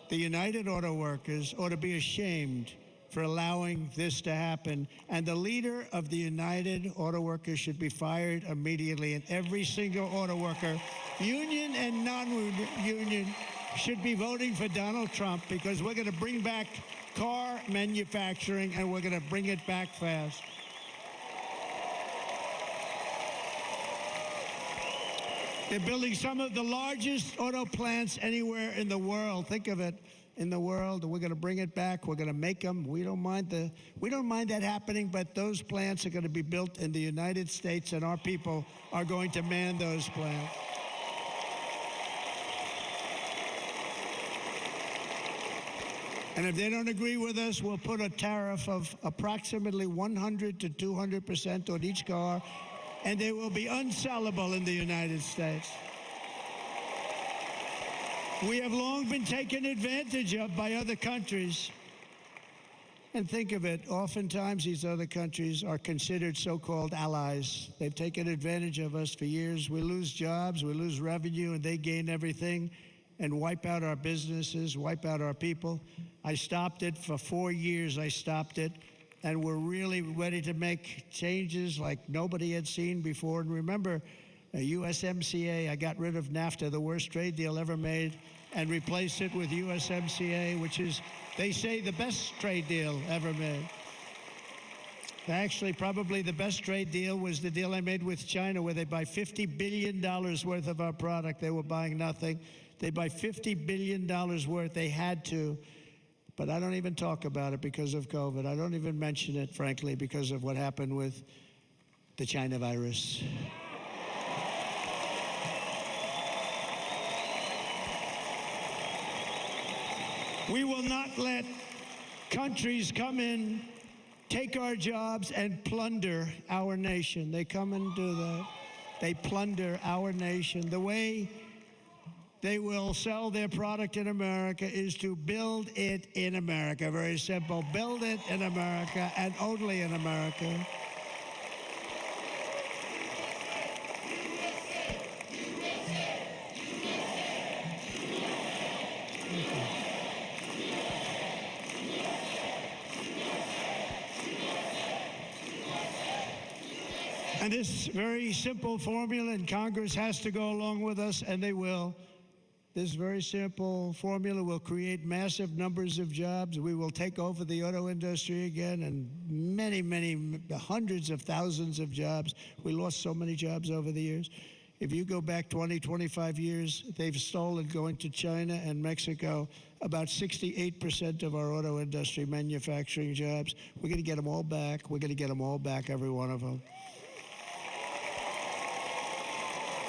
Speaker 2: The United Auto Workers ought to be ashamed for allowing this to happen. And the leader of the United Auto Workers should be fired immediately. And every single auto worker, union and non-union, should be voting for Donald Trump, because we're going to bring back car manufacturing, and we're going to bring it back fast. They're building some of the largest auto plants anywhere in the world. Think of it, in the world. We're going to bring it back. We're going to make them. We don't mind that happening, but those plants are going to be built in the United States, and our people are going to man those plants. And if they don't agree with us, we'll put a tariff of approximately 100 to 200% on each car, and they will be unsellable in the United States. We have long been taken advantage of by other countries. And think of it, oftentimes these other countries are considered so-called allies. They've taken advantage of us for years. We lose jobs, we lose revenue, and they gain everything and wipe out our businesses, wipe out our people. I stopped it for 4 years. I stopped it. And we're really ready to make changes like nobody had seen before. And remember, USMCA, I got rid of NAFTA, the worst trade deal ever made, and replaced it with USMCA, which is, they say, the best trade deal ever made. Actually, probably the best trade deal was the deal I made with China, where they buy $50 billion worth of our product. They were buying nothing. They buy $50 billion worth. They had to. But I don't even talk about it because of COVID. I don't even mention it, frankly, because of what happened with the China virus. We will not let countries come in, take our jobs, and plunder our nation. They come and do that. They plunder our nation. The way they will sell their product in America is to build it in America. Very simple. Build it in America and only in America. And this very simple formula, and Congress has to go along with us, and they will. This very simple formula will create massive numbers of jobs. We will take over the auto industry again, and many, hundreds of thousands of jobs. We lost so many jobs over the years. If you go back 20, 25 years, they've stolen, going to China and Mexico, about 68% of our auto industry manufacturing jobs. We're going to get them all back. We're going to get them all back, every one of them.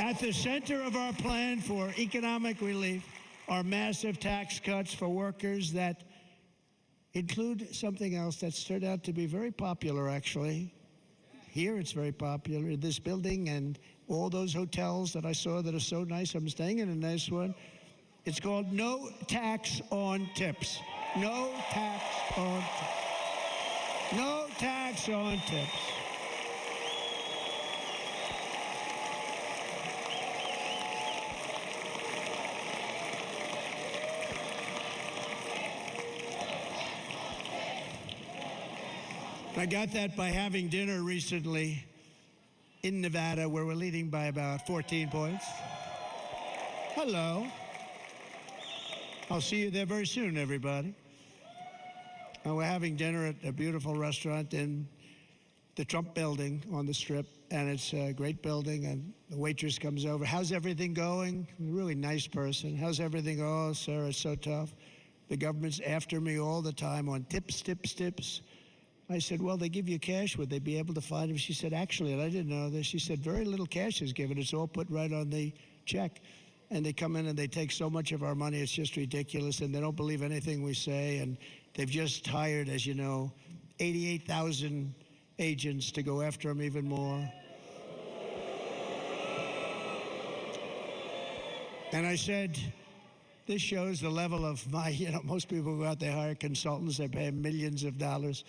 Speaker 2: At the center of our plan for economic relief are massive tax cuts for workers that include something else that's turned out to be very popular, actually. Here it's very popular, in this building and all those hotels that I saw that are so nice. I'm staying in a nice one. It's called no tax on tips. No tax on tips. No tax on tips. I got that by having dinner recently in Nevada, where we're leading by about 14 points. Hello. I'll see you there very soon, everybody. We're having dinner at a beautiful restaurant in the Trump building on the Strip, and it's a great building, and the waitress comes over. How's everything going? A really nice person. How's everything? Oh, sir, it's so tough. The government's after me all the time on tips, tips, tips. I said, well, they give you cash. Would they be able to find him? She said, actually, and I didn't know this. She said, very little cash is given. It's all put right on the check. And they come in and they take so much of our money, it's just ridiculous. And they don't believe anything we say. And they've just hired, as you know, 88,000 agents to go after him even more. And I said, this shows the level of my, most people go out, they hire consultants, they pay millions of dollars.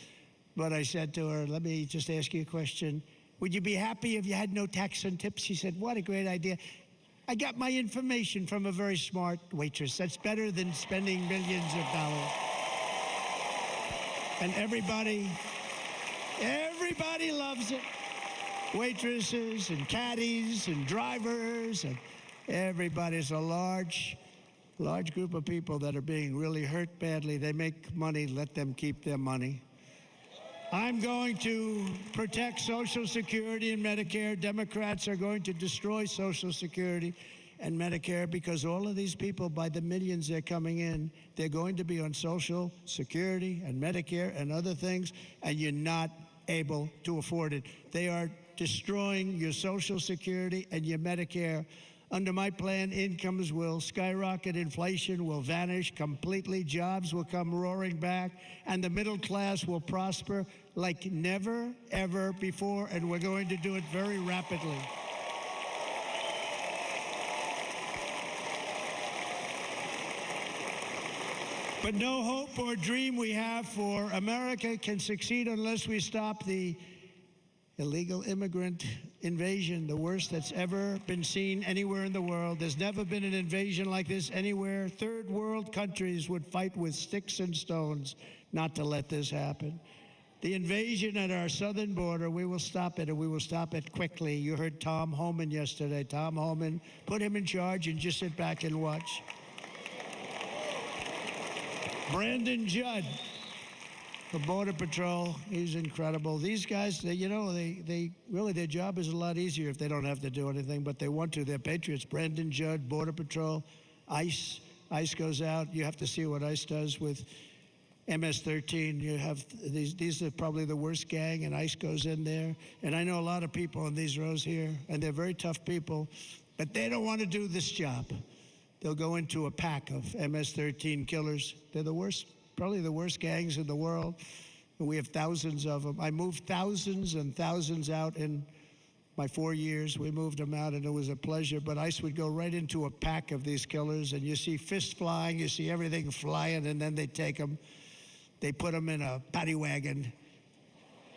Speaker 2: But I said to her, let me just ask you a question. Would you be happy if you had no tax on tips? She said, what a great idea. I got my information from a very smart waitress. That's better than spending millions of dollars. And everybody loves it. Waitresses and caddies and drivers and everybody's a large group of people that are being really hurt badly. They make money, let them keep their money. I'm going to protect Social Security and Medicare. Democrats are going to destroy Social Security and Medicare because all of these people, by the millions they're coming in, they're going to be on Social Security and Medicare and other things, and you're not able to afford it. They are destroying your Social Security and your Medicare. Under my plan, incomes will skyrocket, inflation will vanish completely, jobs will come roaring back, and the middle class will prosper like never, ever before, and we're going to do it very rapidly. But no hope or dream we have for America can succeed unless we stop the illegal immigrant invasion, the worst that's ever been seen anywhere in the world. There's never been an invasion like this anywhere. Third world countries would fight with sticks and stones not to let this happen. The invasion at our southern border, we will stop it, and we will stop it quickly. You heard Tom Homan yesterday. Tom Homan, put him in charge and just sit back and watch. Brandon Judd, the Border Patrol, he's incredible. These guys, they really, their job is a lot easier if they don't have to do anything, but they want to. They're patriots. Brandon Judd, Border Patrol, ICE. ICE goes out. You have to see what ICE does with MS-13. You have these are probably the worst gang, and ICE goes in there. And I know a lot of people in these rows here, and they're very tough people, but they don't want to do this job. They'll go into a pack of MS-13 killers. They're the worst. Probably the worst gangs in the world, and we have thousands of them. I moved thousands and thousands out in my 4 years. We moved them out, and it was a pleasure, but ICE would go right into a pack of these killers, and you see fists flying, you see everything flying, and then they take them. They put them in a paddy wagon.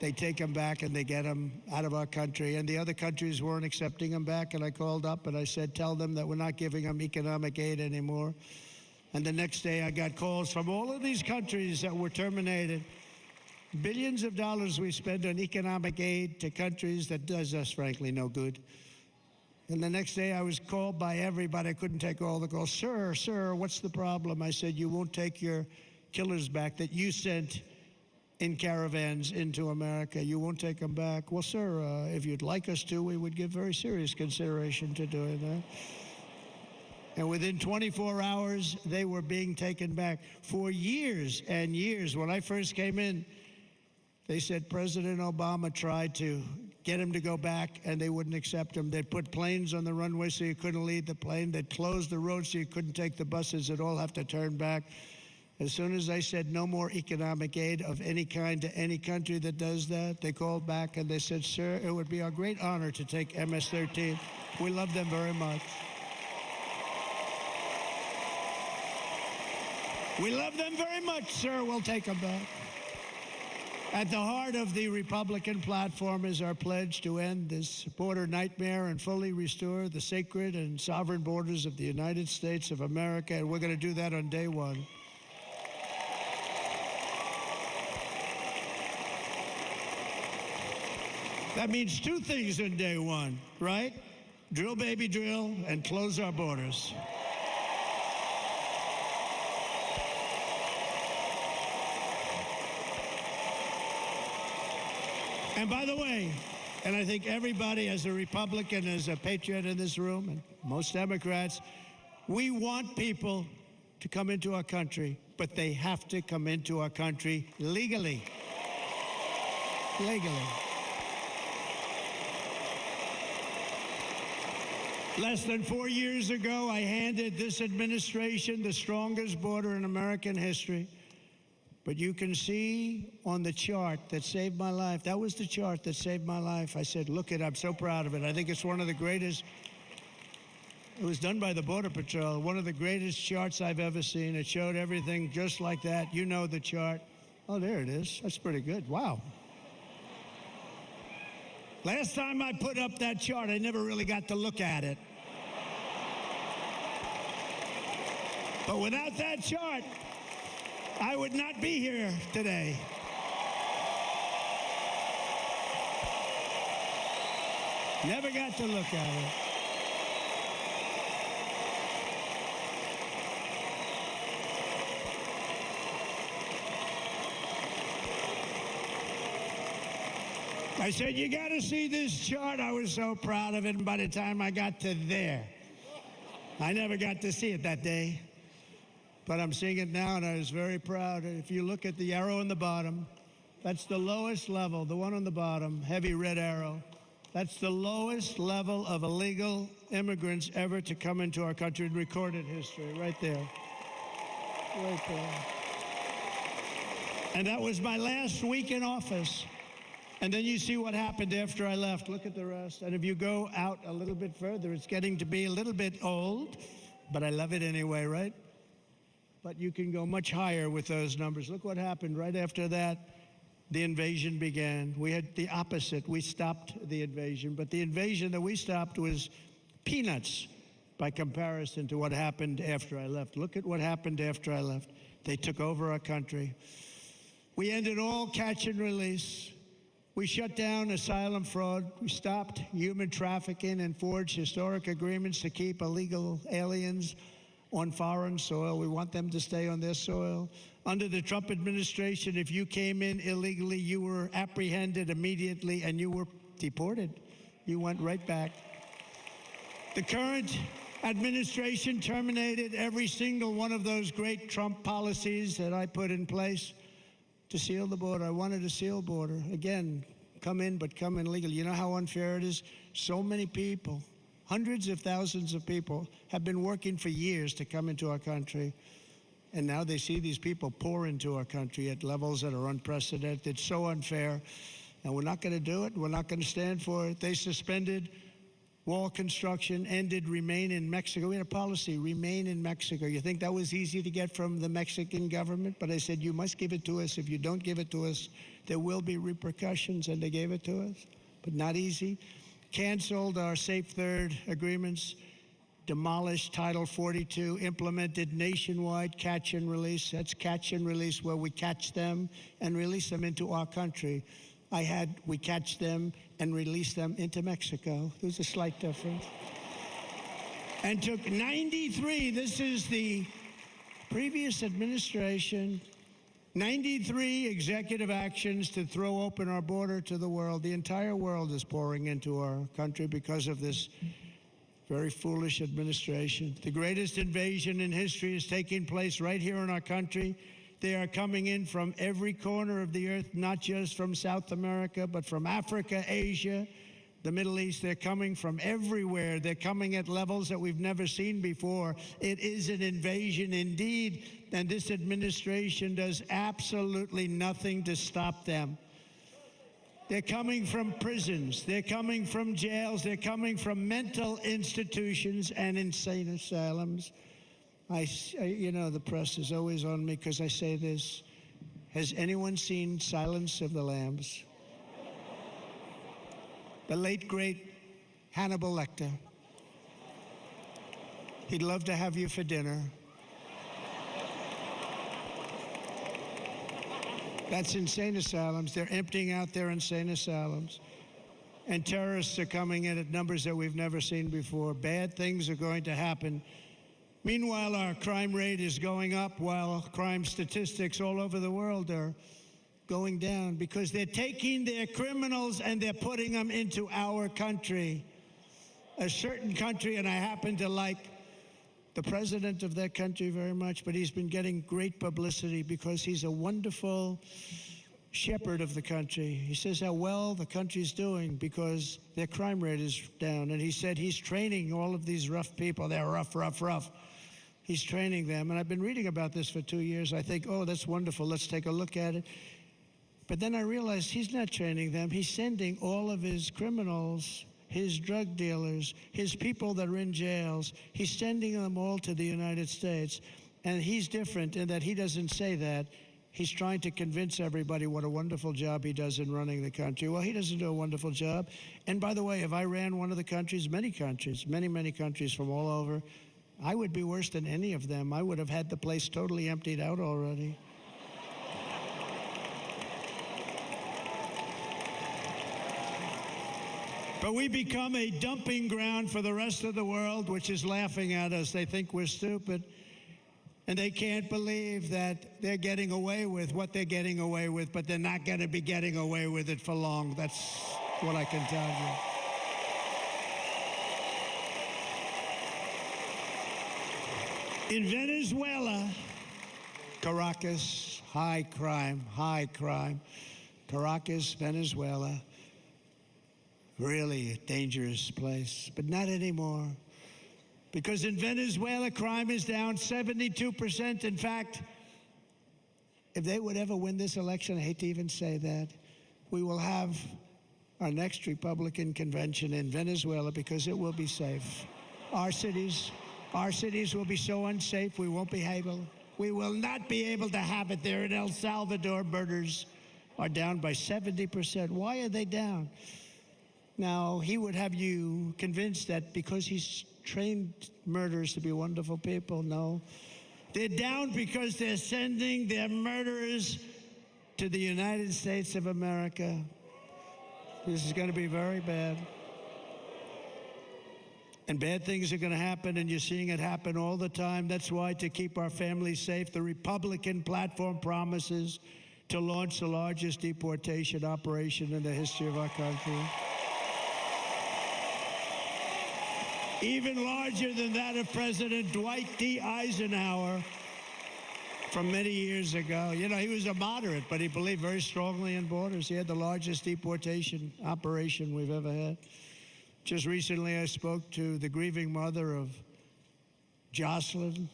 Speaker 2: They take them back, and they get them out of our country, and the other countries weren't accepting them back, and I called up, and I said, tell them that we're not giving them economic aid anymore. And the next day, I got calls from all of these countries that were terminated. Billions of dollars we spend on economic aid to countries that does us, frankly, no good. And the next day, I was called by everybody. I couldn't take all the calls. Sir, what's the problem? I said, you won't take your killers back that you sent in caravans into America. You won't take them back. Well, sir, if you'd like us to, we would give very serious consideration to doing that. And within 24 hours, they were being taken back. For years and years, when I first came in, they said President Obama tried to get him to go back, and they wouldn't accept him. They'd put planes on the runway so you couldn't leave the plane. They'd close the road so you couldn't take the buses. They'd all have to turn back. As soon as I said no more economic aid of any kind to any country that does that, they called back and they said, sir, it would be our great honor to take MS-13. We love them very much. We love them very much, sir. We'll take them back. At the heart of the Republican platform is our pledge to end this border nightmare and fully restore the sacred and sovereign borders of the United States of America, and we're going to do that on day one. That means two things on day one, right? Drill, baby, drill, and close our borders. And by the way, and I think everybody as a Republican, as a patriot in this room, and most Democrats, we want people to come into our country, but they have to come into our country legally. Legally. Less than 4 years ago, I handed this administration the strongest border in American history. But you can see on the chart that saved my life, that was the chart that saved my life. I said, look it, I'm so proud of it. I think it's one of the greatest, it was done by the Border Patrol, one of the greatest charts I've ever seen. It showed everything just like that. You know the chart. Oh, there it is. That's pretty good. Wow. Last time I put up that chart, I never really got to look at it. But without that chart, I would not be here today. Never got to look at it. I said, you got to see this chart. I was so proud of it, and by the time I got to there, I never got to see it that day. But I'm seeing it now, and I was very proud. If you look at the arrow on the bottom, that's the lowest level, the one on the bottom, heavy red arrow. That's the lowest level of illegal immigrants ever to come into our country in recorded history, right there. Right there. And that was my last week in office. And then you see what happened after I left. Look at the rest. And if you go out a little bit further, it's getting to be a little bit old, but I love it anyway, right? But you can go much higher with those numbers. Look what happened right after that. The invasion began. We had the opposite. We stopped the invasion. But the invasion that we stopped was peanuts by comparison to what happened after I left. Look at what happened after I left. They took over our country. We ended all catch and release. We shut down asylum fraud. We stopped human trafficking and forged historic agreements to keep illegal aliens on foreign soil. We want them to stay on their soil. Under the Trump administration, if you came in illegally, you were apprehended immediately and you were deported. You went right back. The current administration terminated every single one of those great Trump policies that I put in place to seal the border. I wanted a sealed border. Again, come in, but come in legally. You know how unfair it is? So many people, hundreds of thousands of people, have been working for years to come into our country. And now they see these people pour into our country at levels that are unprecedented. It's so unfair. And we're not going to do it. We're not going to stand for it. They suspended wall construction, ended remain in Mexico. We had a policy, remain in Mexico. You think that was easy to get from the Mexican government? But I said, you must give it to us. If you don't give it to us, there will be repercussions. And they gave it to us, but not easy. Canceled our Safe Third agreements, demolished Title 42, implemented nationwide catch and release. That's catch and release, where we catch them and release them into our country. We catch them and release them into Mexico. There's a slight difference. And took 93, this is the previous administration, 93 executive actions to throw open our border to the world. The entire world is pouring into our country because of this very foolish administration. The greatest invasion in history is taking place right here in our country. They are coming in from every corner of the earth, not just from South America, but from Africa, Asia, the Middle East. They're coming from everywhere. They're coming at levels that we've never seen before. It is an invasion indeed, and this administration does absolutely nothing to stop them. They're coming from prisons. They're coming from jails. They're coming from mental institutions and insane asylums. You know, the press is always on me because I say this. Has anyone seen Silence of the Lambs? The late, great Hannibal Lecter. He'd love to have you for dinner. That's insane asylums. They're emptying out their insane asylums. And terrorists are coming in at numbers that we've never seen before. Bad things are going to happen. Meanwhile, our crime rate is going up while crime statistics all over the world are going down because they're taking their criminals and they're putting them into our country. A certain country, and I happen to like the president of that country very much, but he's been getting great publicity because he's a wonderful shepherd of the country. He says how well the country's doing because their crime rate is down. And he said he's training all of these rough people. They're rough. He's training them. And I've been reading about this for 2 years. I think, oh, that's wonderful. Let's take a look at it. But then I realized he's not training them. He's sending all of his criminals, his drug dealers, his people that are in jails, he's sending them all to the United States. And he's different in that he doesn't say that. He's trying to convince everybody what a wonderful job he does in running the country. Well, he doesn't do a wonderful job. And by the way, if I ran one of the countries, many countries from all over, I would be worse than any of them. I would have had the place totally emptied out already. But we become a dumping ground for the rest of the world, which is laughing at us. They think we're stupid. And they can't believe that they're getting away with what they're getting away with, but they're not going to be getting away with it for long. That's what I can tell you. In Venezuela, Caracas, high crime. Caracas, Venezuela. Really a dangerous place, but not anymore. Because in Venezuela, crime is down 72%. In fact, if they would ever win this election, I hate to even say that, we will have our next Republican convention in Venezuela because it will be safe. Our cities will be so unsafe, we won't be able. We will not be able to have it there. In El Salvador, murders are down by 70%. Why are they down? Now, he would have you convinced that because he's trained murderers to be wonderful people. No. They're down because they're sending their murderers to the United States of America. This is going to be very bad. And bad things are going to happen, and you're seeing it happen all the time. That's why, to keep our families safe, the Republican platform promises to launch the largest deportation operation in the history of our country. Even larger than that of President Dwight D. Eisenhower from many years ago. You know, he was a moderate, but he believed very strongly in borders. He had the largest deportation operation we've ever had. Just recently, I spoke to the grieving mother of Jocelyn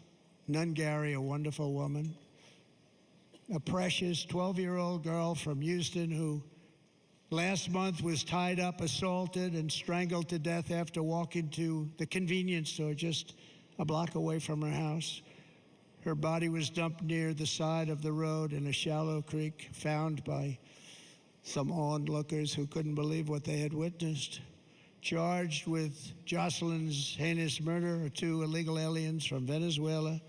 Speaker 2: Nungary, a wonderful woman, a precious 12-year-old girl from Houston who last month was tied up, assaulted, and strangled to death after walking to the convenience store just a block away from her house. Her body was dumped near the side of the road in a shallow creek, found by some onlookers who couldn't believe what they had witnessed. Charged with Jocelyn's heinous murder are 2 illegal aliens from Venezuela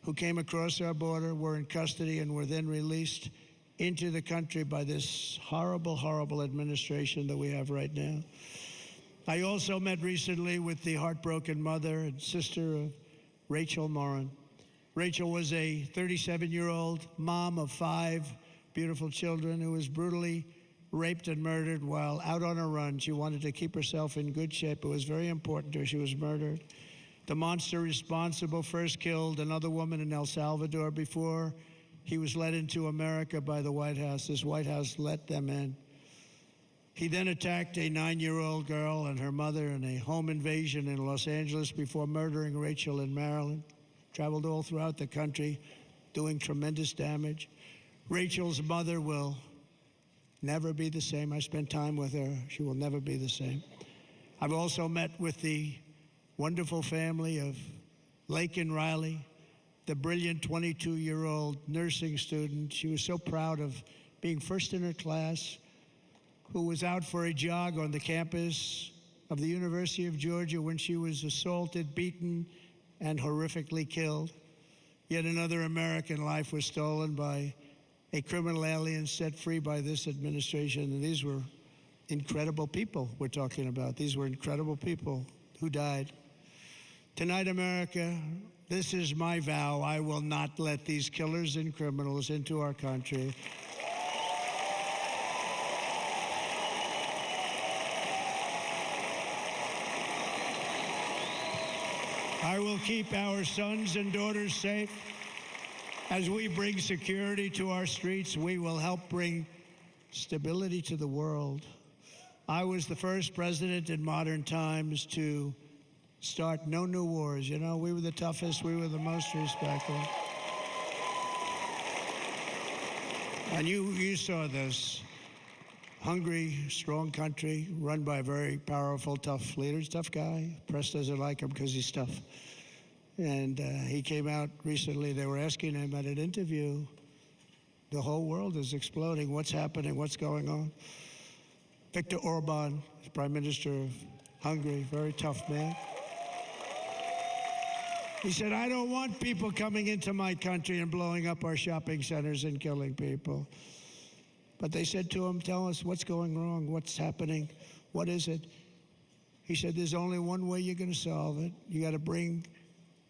Speaker 2: who came across our border, were in custody, and were then released into the country by this horrible, horrible administration that we have right now. I also met recently with the heartbroken mother and sister of Rachel Morin. Rachel was a 37-year-old mom of 5 beautiful children who was brutally raped and murdered while out on a run. She wanted to keep herself in good shape. It was very important to her. She was murdered. The monster responsible first killed another woman in El Salvador before he was led into America by the White House. This White House let them in. He then attacked a 9-year-old girl and her mother in a home invasion in Los Angeles before murdering Rachel in Maryland. Traveled all throughout the country, doing tremendous damage. Rachel's mother will never be the same. I spent time with her. She will never be the same. I've also met with the wonderful family of Lake and Riley. the brilliant 22-year-old nursing student. She was so proud of being first in her class, who was out for a jog on the campus of the University of Georgia when she was assaulted, beaten, and horrifically killed. Yet another American life was stolen by a criminal alien set free by this administration. And these were incredible people we're talking about. These were incredible people who died. Tonight, America, this is my vow. I will not let these killers and criminals into our country. I will keep our sons and daughters safe. As we bring security to our streets, we will help bring stability to the world. I was the first president in modern times to start no new wars. You know, we were the toughest, we were the most respectful. And you saw this. Hungry, strong country, run by very powerful, tough leaders. Tough guy. Press doesn't like him because he's tough. And he came out recently. They were asking him at an interview, the whole world is exploding. What's happening? What's going on? Viktor Orban, Prime Minister of Hungary, very tough man. He said, I don't want people coming into my country and blowing up our shopping centers and killing people. But they said to him, tell us what's going wrong, what's happening, what is it? He said, there's only one way you're going to solve it. You got to bring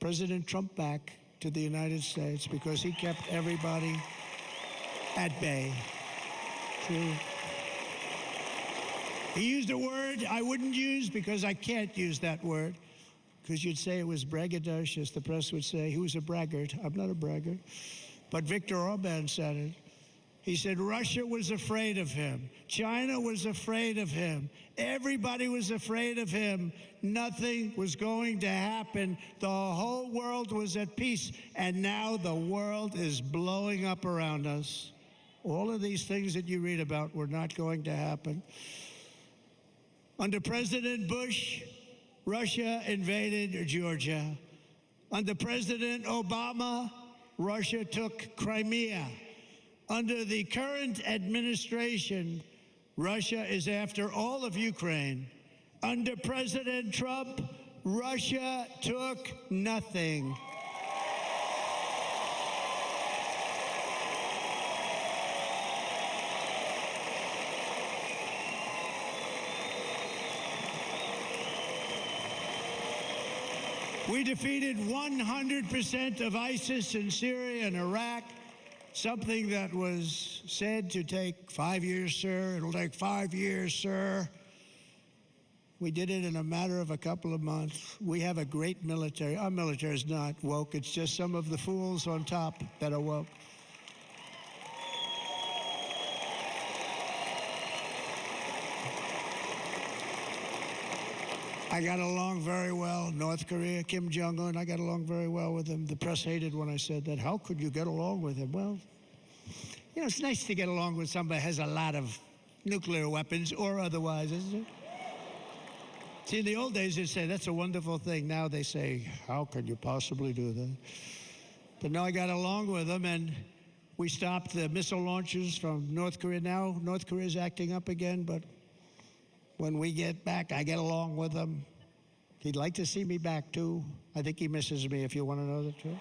Speaker 2: President Trump back to the United States because he kept everybody at bay. See? He used a word I wouldn't use because I can't use that word, because you'd say it was braggadocious. The press would say he was a braggart. I'm not a braggart. But Viktor Orban said it. He said Russia was afraid of him. China was afraid of him. Everybody was afraid of him. Nothing was going to happen. The whole world was at peace. And now the world is blowing up around us. All of these things that you read about were not going to happen. Under President Bush, Russia invaded Georgia. Under President Obama, Russia took Crimea. Under the current administration, Russia is after all of Ukraine. Under President Trump, Russia took nothing. We defeated 100% of ISIS in Syria and Iraq. Something that was said to take 5 years, sir. It'll take 5 years, sir. We did it in a matter of a couple of months. We have a great military. Our military is not woke. It's just some of the fools on top that are woke. I got along very well. North Korea, Kim Jong-un, I got along very well with him. The press hated when I said that. How could you get along with him? Well, you know, it's nice to get along with somebody who has a lot of nuclear weapons or otherwise, isn't it? See, in the old days, they'd say, that's a wonderful thing. Now they say, how could you possibly do that? But no, I got along with him, and we stopped the missile launches from North Korea. Now North Korea is acting up again, but when we get back, I get along with him. He'd like to see me back, too. I think he misses me, if you want to know the truth.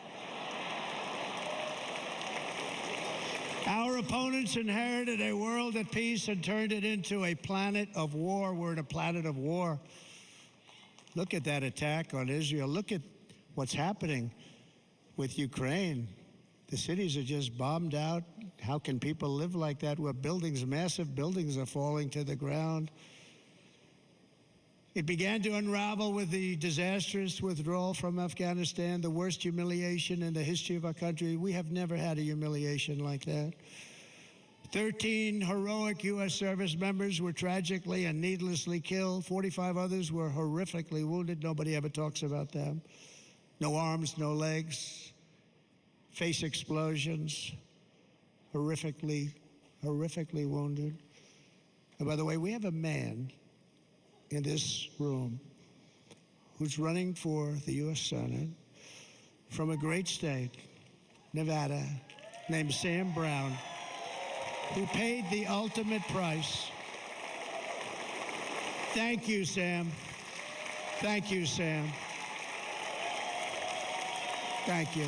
Speaker 2: Our opponents inherited a world at peace and turned it into a planet of war. We're in a planet of war. Look at that attack on Israel. Look at what's happening with Ukraine. The cities are just bombed out. How can people live like that where buildings, massive buildings, are falling to the ground? It began to unravel with the disastrous withdrawal from Afghanistan, the worst humiliation in the history of our country. We have never had a humiliation like that. 13 heroic U.S. service members were tragically and needlessly killed. 45 others were horrifically wounded. Nobody ever talks about them. No arms, no legs, face explosions, horrifically wounded. And by the way, we have a man in this room who's running for the U.S. Senate, from a great state, Nevada, named Sam Brown, who paid the ultimate price. Thank you, Sam. Thank you, Sam. Thank you.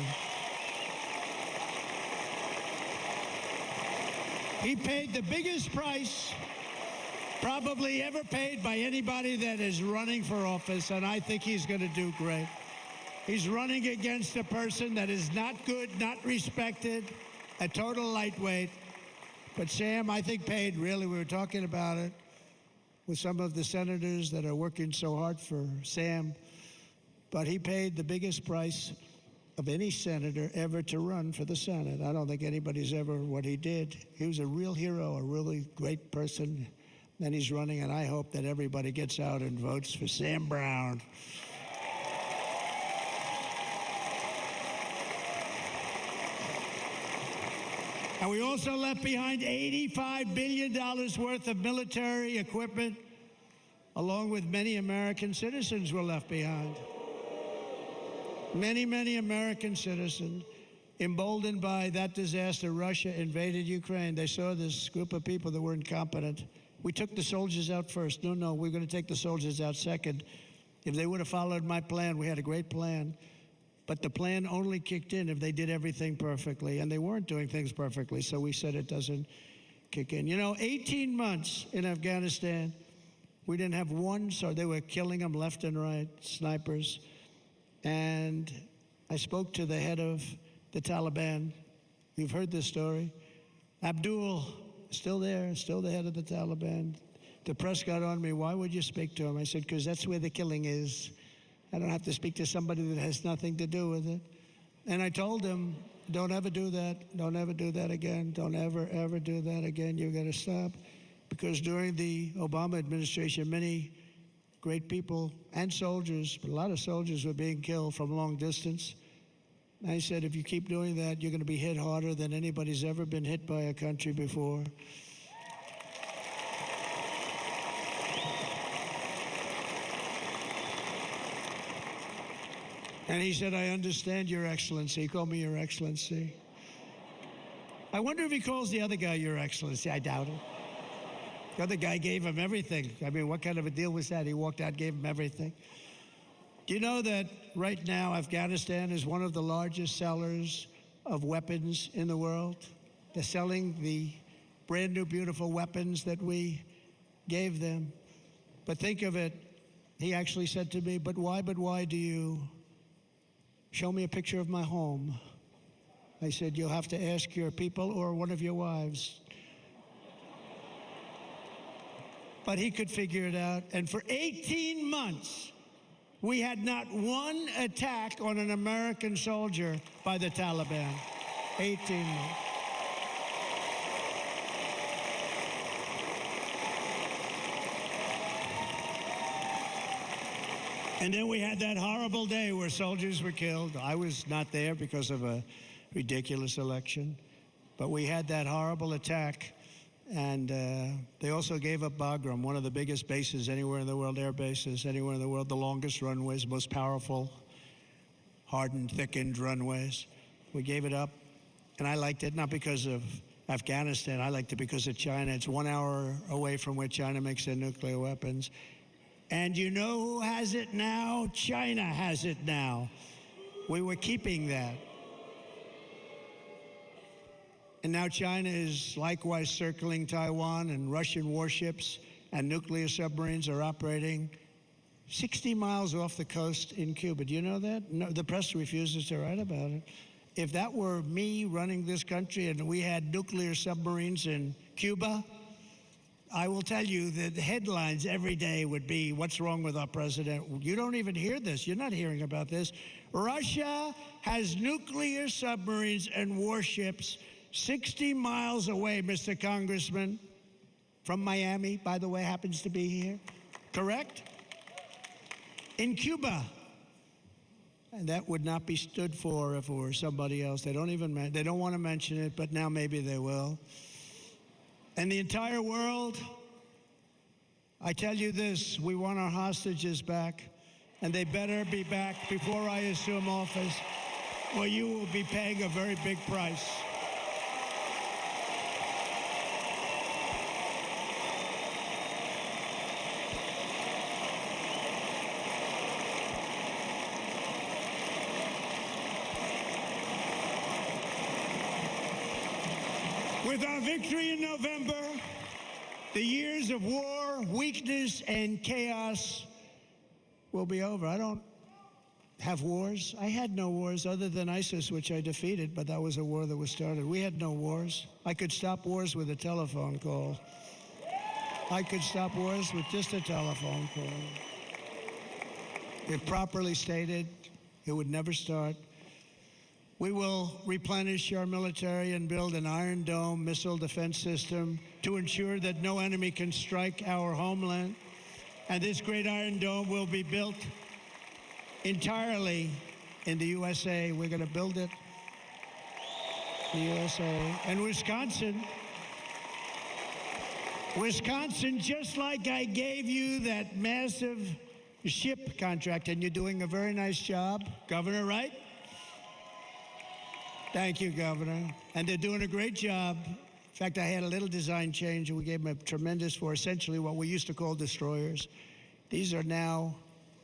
Speaker 2: He paid the biggest price probably ever paid by anybody that is running for office, and I think he's going to do great. He's running against a person that is not good, not respected, a total lightweight. But Sam, I think, paid, really, we were talking about it with some of the senators that are working so hard for Sam, but he paid the biggest price of any senator ever to run for the Senate. I don't think anybody's ever what he did. He was a real hero, a really great person, and he's running, and I hope that everybody gets out and votes for Sam Brown. And we also left behind $85 billion worth of military equipment, along with many American citizens were left behind. Many, many American citizens, emboldened by that disaster, Russia invaded Ukraine. They saw this group of people that were incompetent. We took the soldiers out first. No, we're going to take the soldiers out second. If they would have followed my plan, we had a great plan. But the plan only kicked in if they did everything perfectly, and they weren't doing things perfectly, so we said it doesn't kick in. 18 months in Afghanistan, we didn't have one, so they were killing them left and right, snipers. And I spoke to the head of the Taliban. You've heard this story. Abdul, still there, still the head of the Taliban. The press got on me, why would you speak to him? I said, because that's where the killing is. I don't have to speak to somebody that has nothing to do with it. And I told him, don't ever do that. Don't ever do that again. Don't ever, ever do that again. You've got to stop. Because during the Obama administration, many great people and soldiers, but a lot of soldiers were being killed from long distance. And I said, if you keep doing that, you're going to be hit harder than anybody's ever been hit by a country before. And he said, I understand, Your Excellency. He called me Your Excellency. I wonder if he calls the other guy Your Excellency. I doubt it. The other guy gave him everything. I mean, what kind of a deal was that? He walked out, gave him everything. Do you know that right now Afghanistan is one of the largest sellers of weapons in the world? They're selling the brand new, beautiful weapons that we gave them. But think of it. He actually said to me, but why do you show me a picture of my home? I said, you'll have to ask your people or one of your wives. But he could figure it out. And for 18 months, we had not one attack on an American soldier by the Taliban. 18 months. And then we had that horrible day where soldiers were killed. I was not there because of a ridiculous election. But we had that horrible attack. And they also gave up Bagram, one of the biggest bases anywhere in the world, air bases anywhere in the world, the longest runways, most powerful, hardened, thickened runways. We gave it up, and I liked it, not because of Afghanistan. I liked it because of China. It's 1 hour away from where China makes their nuclear weapons. And you know who has it now? China has it now. We were keeping that. And now China is likewise circling Taiwan, and Russian warships and nuclear submarines are operating 60 miles off the coast in Cuba. Do you know that? No, the press refuses to write about it. If that were me running this country and we had nuclear submarines in Cuba, I will tell you that the headlines every day would be, what's wrong with our president? You don't even hear this. You're not hearing about this. Russia has nuclear submarines and warships 60 miles away, Mr. Congressman, from Miami, by the way, happens to be here, correct? In Cuba. And that would not be stood for if it were somebody else. They don't want to mention it, but now maybe they will. And the entire world, I tell you this, we want our hostages back, and they better be back before I assume office. Well, you will be paying a very big price. With our victory in November, the years of war, weakness, and chaos will be over. I don't have wars. I had no wars other than ISIS, which I defeated, but that was a war that was started. We had no wars. I could stop wars with a telephone call. I could stop wars with just a telephone call. If properly stated, it would never start. We will replenish our military and build an Iron Dome missile defense system to ensure that no enemy can strike our homeland. And this great Iron Dome will be built entirely in the USA. We're going to build it in the USA. And Wisconsin, just like I gave you that massive ship contract, and you're doing a very nice job, Governor, right? Thank you, Governor. And they're doing a great job. In fact, I had a little design change, and we gave them a tremendous for essentially what we used to call destroyers. These are now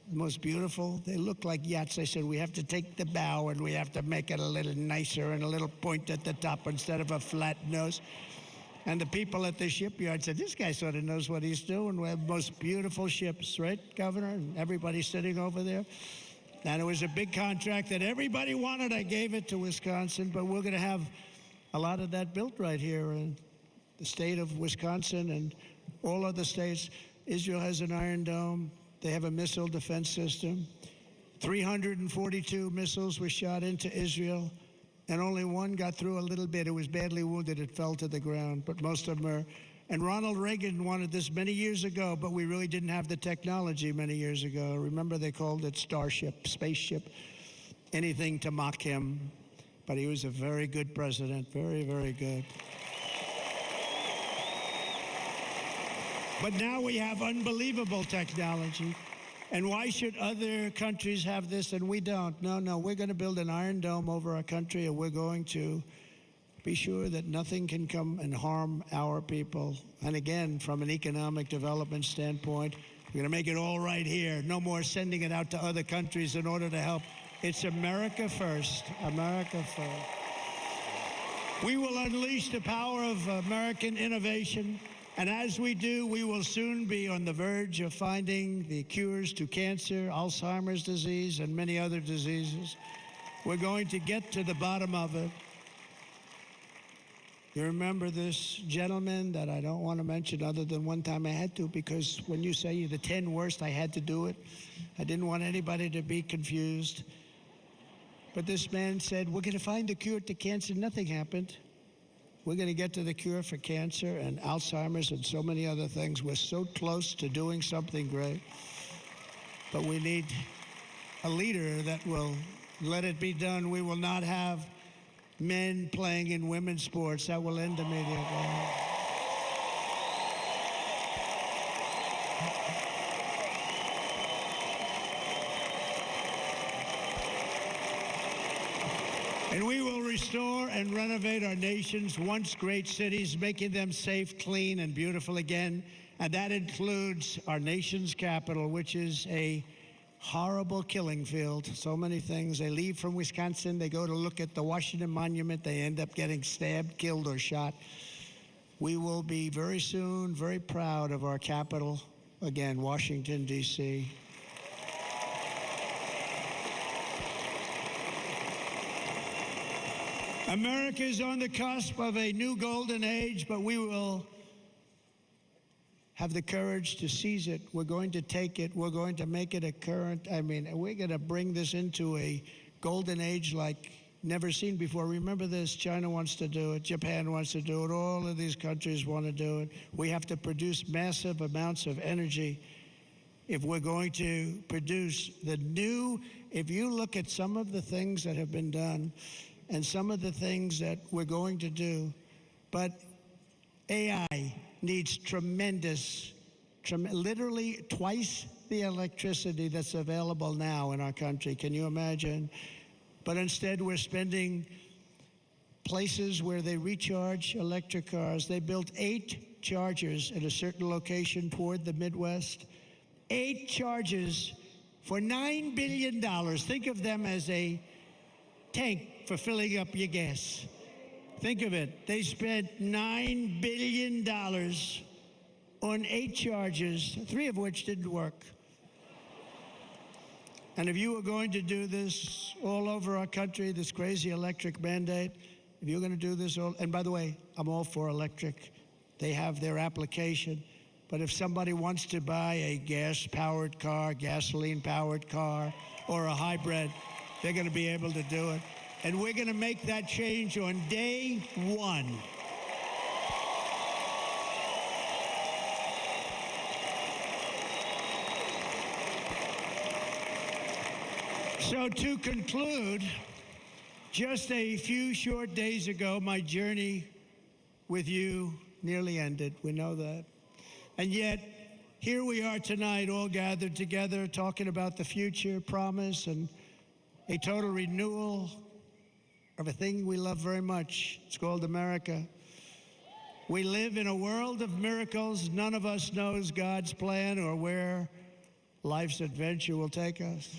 Speaker 2: the most beautiful. They look like yachts. I said, we have to take the bow, and we have to make it a little nicer and a little point at the top instead of a flat nose. And the people at the shipyard said, this guy sort of knows what he's doing. We have the most beautiful ships, right, Governor? And everybody sitting over there. And it was a big contract that everybody wanted. I gave it to Wisconsin, but we're going to have a lot of that built right here in the state of Wisconsin and all other states. Israel has an Iron Dome. They have a missile defense system. 342 missiles were shot into Israel, and only one got through a little bit. It was badly wounded. It fell to the ground, but most of them are. And Ronald Reagan wanted this many years ago, but we really didn't have the technology many years ago. Remember, they called it Starship, spaceship, anything to mock him. But he was a very good president, very, very good. But now we have unbelievable technology. And why should other countries have this and we don't? No, we're going to build an Iron Dome over our country, and we're going to be sure that nothing can come and harm our people. And again, from an economic development standpoint, we're going to make it all right here. No more sending it out to other countries in order to help. It's America first. America first. We will unleash the power of American innovation. And as we do, we will soon be on the verge of finding the cures to cancer, Alzheimer's disease, and many other diseases. We're going to get to the bottom of it. You remember this gentleman that I don't want to mention other than one time I had to, because when you say the 10 worst, I had to do it. I didn't want anybody to be confused. But this man said, we're going to find a cure to cancer. Nothing happened. We're going to get to the cure for cancer and Alzheimer's and so many other things. We're so close to doing something great. But we need a leader that will let it be done. We will not have men playing in women's sports. That will end immediately. And we will restore and renovate our nation's once great cities, making them safe, clean, and beautiful again. And that includes our nation's capital, which is a horrible killing field. So many things. They leave from Wisconsin, they go to look at the Washington Monument, they end up getting stabbed, killed, or shot. We will be very soon very proud of our capital, again, Washington, D.C. America is on the cusp of a new golden age, but we will have the courage to seize it. We're going to take it. We're going to make it a current. We're going to bring this into a golden age like never seen before. Remember this, China wants to do it. Japan wants to do it. All of these countries want to do it. We have to produce massive amounts of energy if we're going to produce the new. If you look at some of the things that have been done and some of the things that we're going to do, but AI needs literally twice the electricity that's available now in our country. Can you imagine? But instead, we're spending places where they recharge electric cars. They built 8 chargers at a certain location toward the Midwest. 8 chargers for $9 billion. Think of them as a tank for filling up your gas. Think of it. They spent $9 billion on 8 chargers, 3 of which didn't work. And if you were going to do this all over our country, this crazy electric mandate, if you're going to do this all, and by the way, I'm all for electric. They have their application. But if somebody wants to buy a gas-powered car, gasoline-powered car, or a hybrid, they're going to be able to do it. And we're going to make that change on day 1. So to conclude, just a few short days ago, my journey with you nearly ended. We know that. And yet, here we are tonight, all gathered together, talking about the future, promise, and a total renewal of a thing we love very much. It's called America. We live in a world of miracles. None of us knows God's plan or where life's adventure will take us.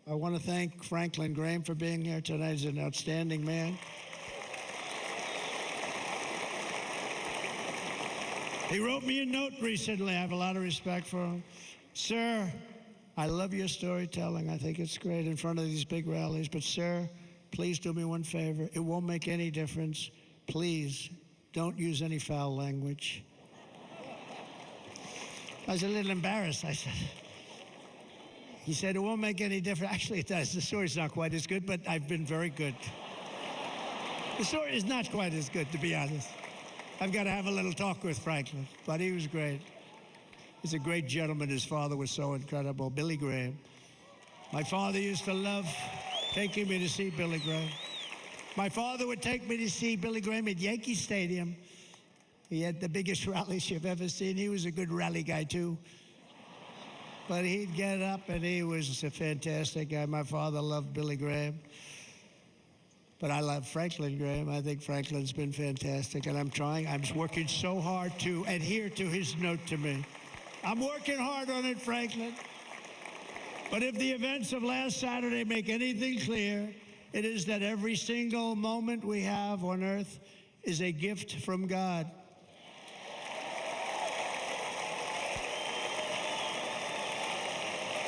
Speaker 2: I want to thank Franklin Graham for being here tonight. He's an outstanding man. He wrote me a note recently. I have a lot of respect for him. Sir, I love your storytelling. I think it's great in front of these big rallies. But sir, please do me one favor. It won't make any difference. Please don't use any foul language. I was a little embarrassed. I said, he said, it won't make any difference. Actually, it does. The story's not quite as good, but I've been very good. The story is not quite as good, to be honest. I've got to have a little talk with Franklin, but he was great. He's a great gentleman. His father was so incredible, Billy Graham. My father used to love taking me to see Billy Graham. My father would take me to see Billy Graham at Yankee Stadium. He had the biggest rallies you've ever seen. He was a good rally guy, too. But he'd get up, and he was a fantastic guy. My father loved Billy Graham. But I love Franklin Graham. I think Franklin's been fantastic, and I'm working so hard to adhere to his note to me. I'm working hard on it, Franklin. But if the events of last Saturday make anything clear, it is that every single moment we have on earth is a gift from God.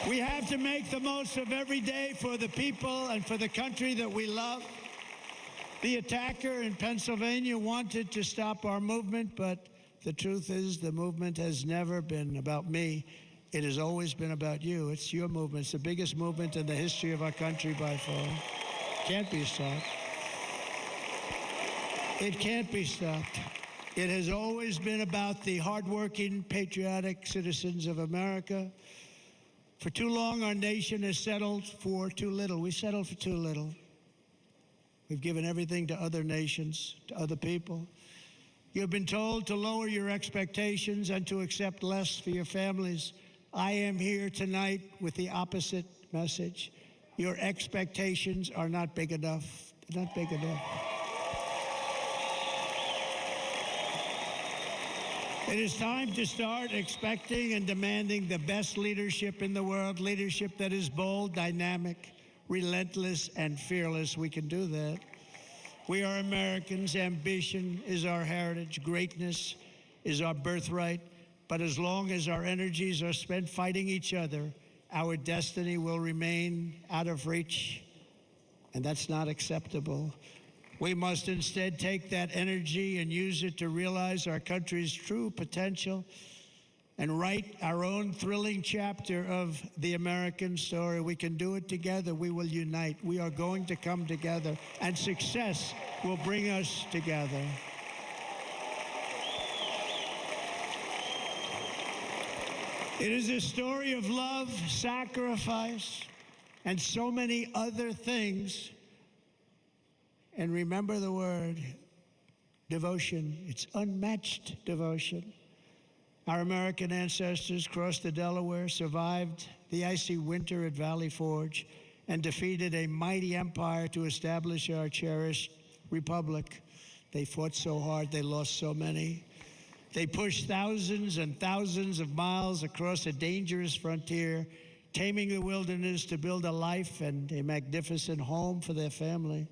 Speaker 2: We have to make the most of every day for the people and for the country that we love. The attacker in Pennsylvania wanted to stop our movement, but the truth is the movement has never been about me. It has always been about you. It's your movement. It's the biggest movement in the history of our country by far. Can't be stopped. It can't be stopped. It has always been about the hardworking, patriotic citizens of America. For too long, our nation has settled for too little. We settled for too little. We've given everything to other nations, to other people. You've been told to lower your expectations and to accept less for your families. I am here tonight with the opposite message. Your expectations are not big enough. They're not big enough. It is time to start expecting and demanding the best leadership in the world, leadership that is bold, dynamic, relentless, and fearless. We can do that. We are Americans. Ambition is our heritage. Greatness is our birthright. But as long as our energies are spent fighting each other, our destiny will remain out of reach, and that's not acceptable. We must instead take that energy and use it to realize our country's true potential and write our own thrilling chapter of the American story. We can do it together. We will unite. We are going to come together, and success will bring us together. It is a story of love, sacrifice, and so many other things. And remember the word, devotion. It's unmatched devotion. Our American ancestors crossed the Delaware, survived the icy winter at Valley Forge, and defeated a mighty empire to establish our cherished republic. They fought so hard, they lost so many. They pushed thousands and thousands of miles across a dangerous frontier, taming the wilderness to build a life and a magnificent home for their family.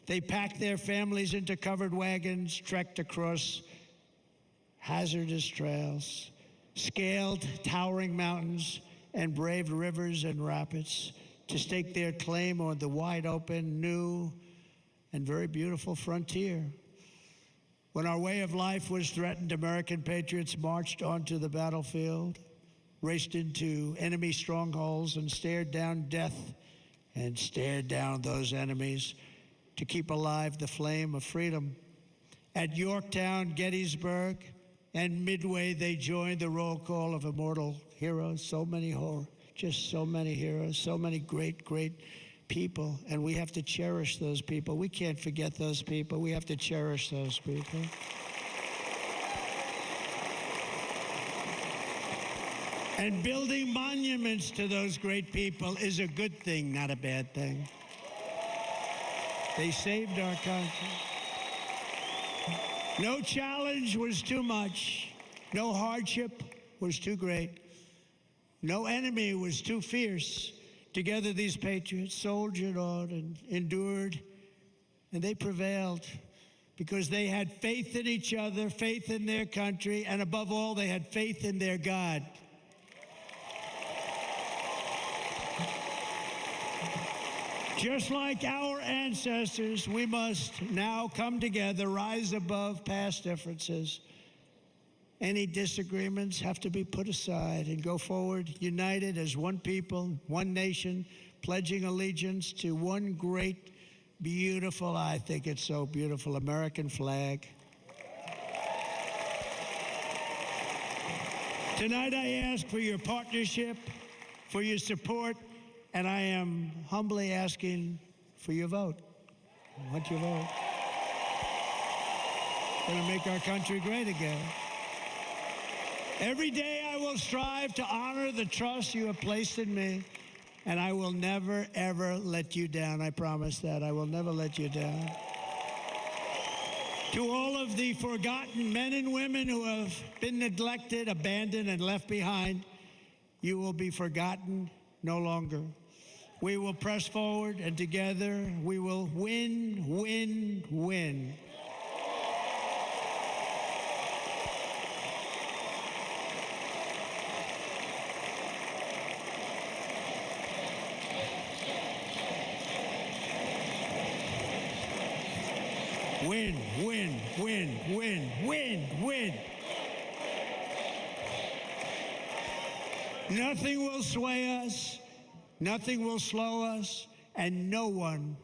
Speaker 2: They packed their families into covered wagons, trekked across hazardous trails, scaled towering mountains, and braved rivers and rapids to stake their claim on the wide open, new, and very beautiful frontier. When our way of life was threatened, American patriots marched onto the battlefield, raced into enemy strongholds, and stared down death and stared down those enemies to keep alive the flame of freedom. At Yorktown, Gettysburg, and Midway, they joined the roll call of immortal heroes. So many heroes, so many great, great people, and we have to cherish those people. We can't forget those people. We have to cherish those people. And building monuments to those great people is a good thing, not a bad thing. They saved our country. No challenge was too much. No hardship was too great. No enemy was too fierce. Together, these patriots soldiered on and endured, and they prevailed because they had faith in each other, faith in their country, and above all, they had faith in their God. Just like our ancestors, we must now come together, rise above past differences. Any disagreements have to be put aside and go forward, united as one people, one nation, pledging allegiance to one great, beautiful, I think it's so beautiful, American flag. Tonight I ask for your partnership, for your support, and I am humbly asking for your vote. I want your vote. We're going to make our country great again. Every day I will strive to honor the trust you have placed in me, and I will never, ever let you down. I promise that. I will never let you down. To all of the forgotten men and women who have been neglected, abandoned, and left behind, you will be forgotten no longer. We will press forward, and together we will win, win, win. Win, win, win, win, win, win. Nothing will sway us, nothing will slow us, and no one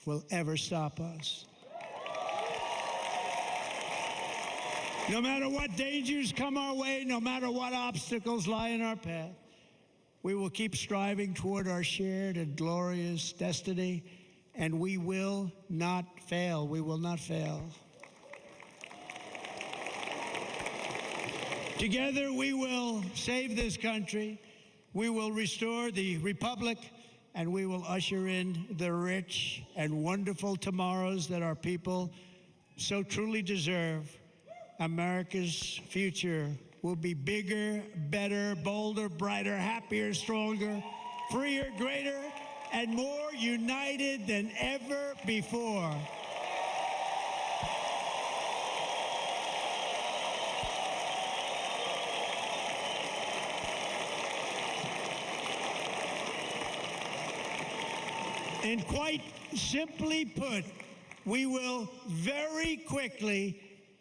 Speaker 2: will ever stop us. No matter what dangers come our way, no matter what obstacles lie in our path, we will keep striving toward our shared and glorious destiny, and we will not fail. We will not fail. Together, we will save this country. We will restore the republic, and we will usher in the rich and wonderful tomorrows that our people so truly deserve. America's future will be bigger, better, bolder, brighter, happier, stronger, freer, greater, and more united than ever before. And quite simply put, we will very quickly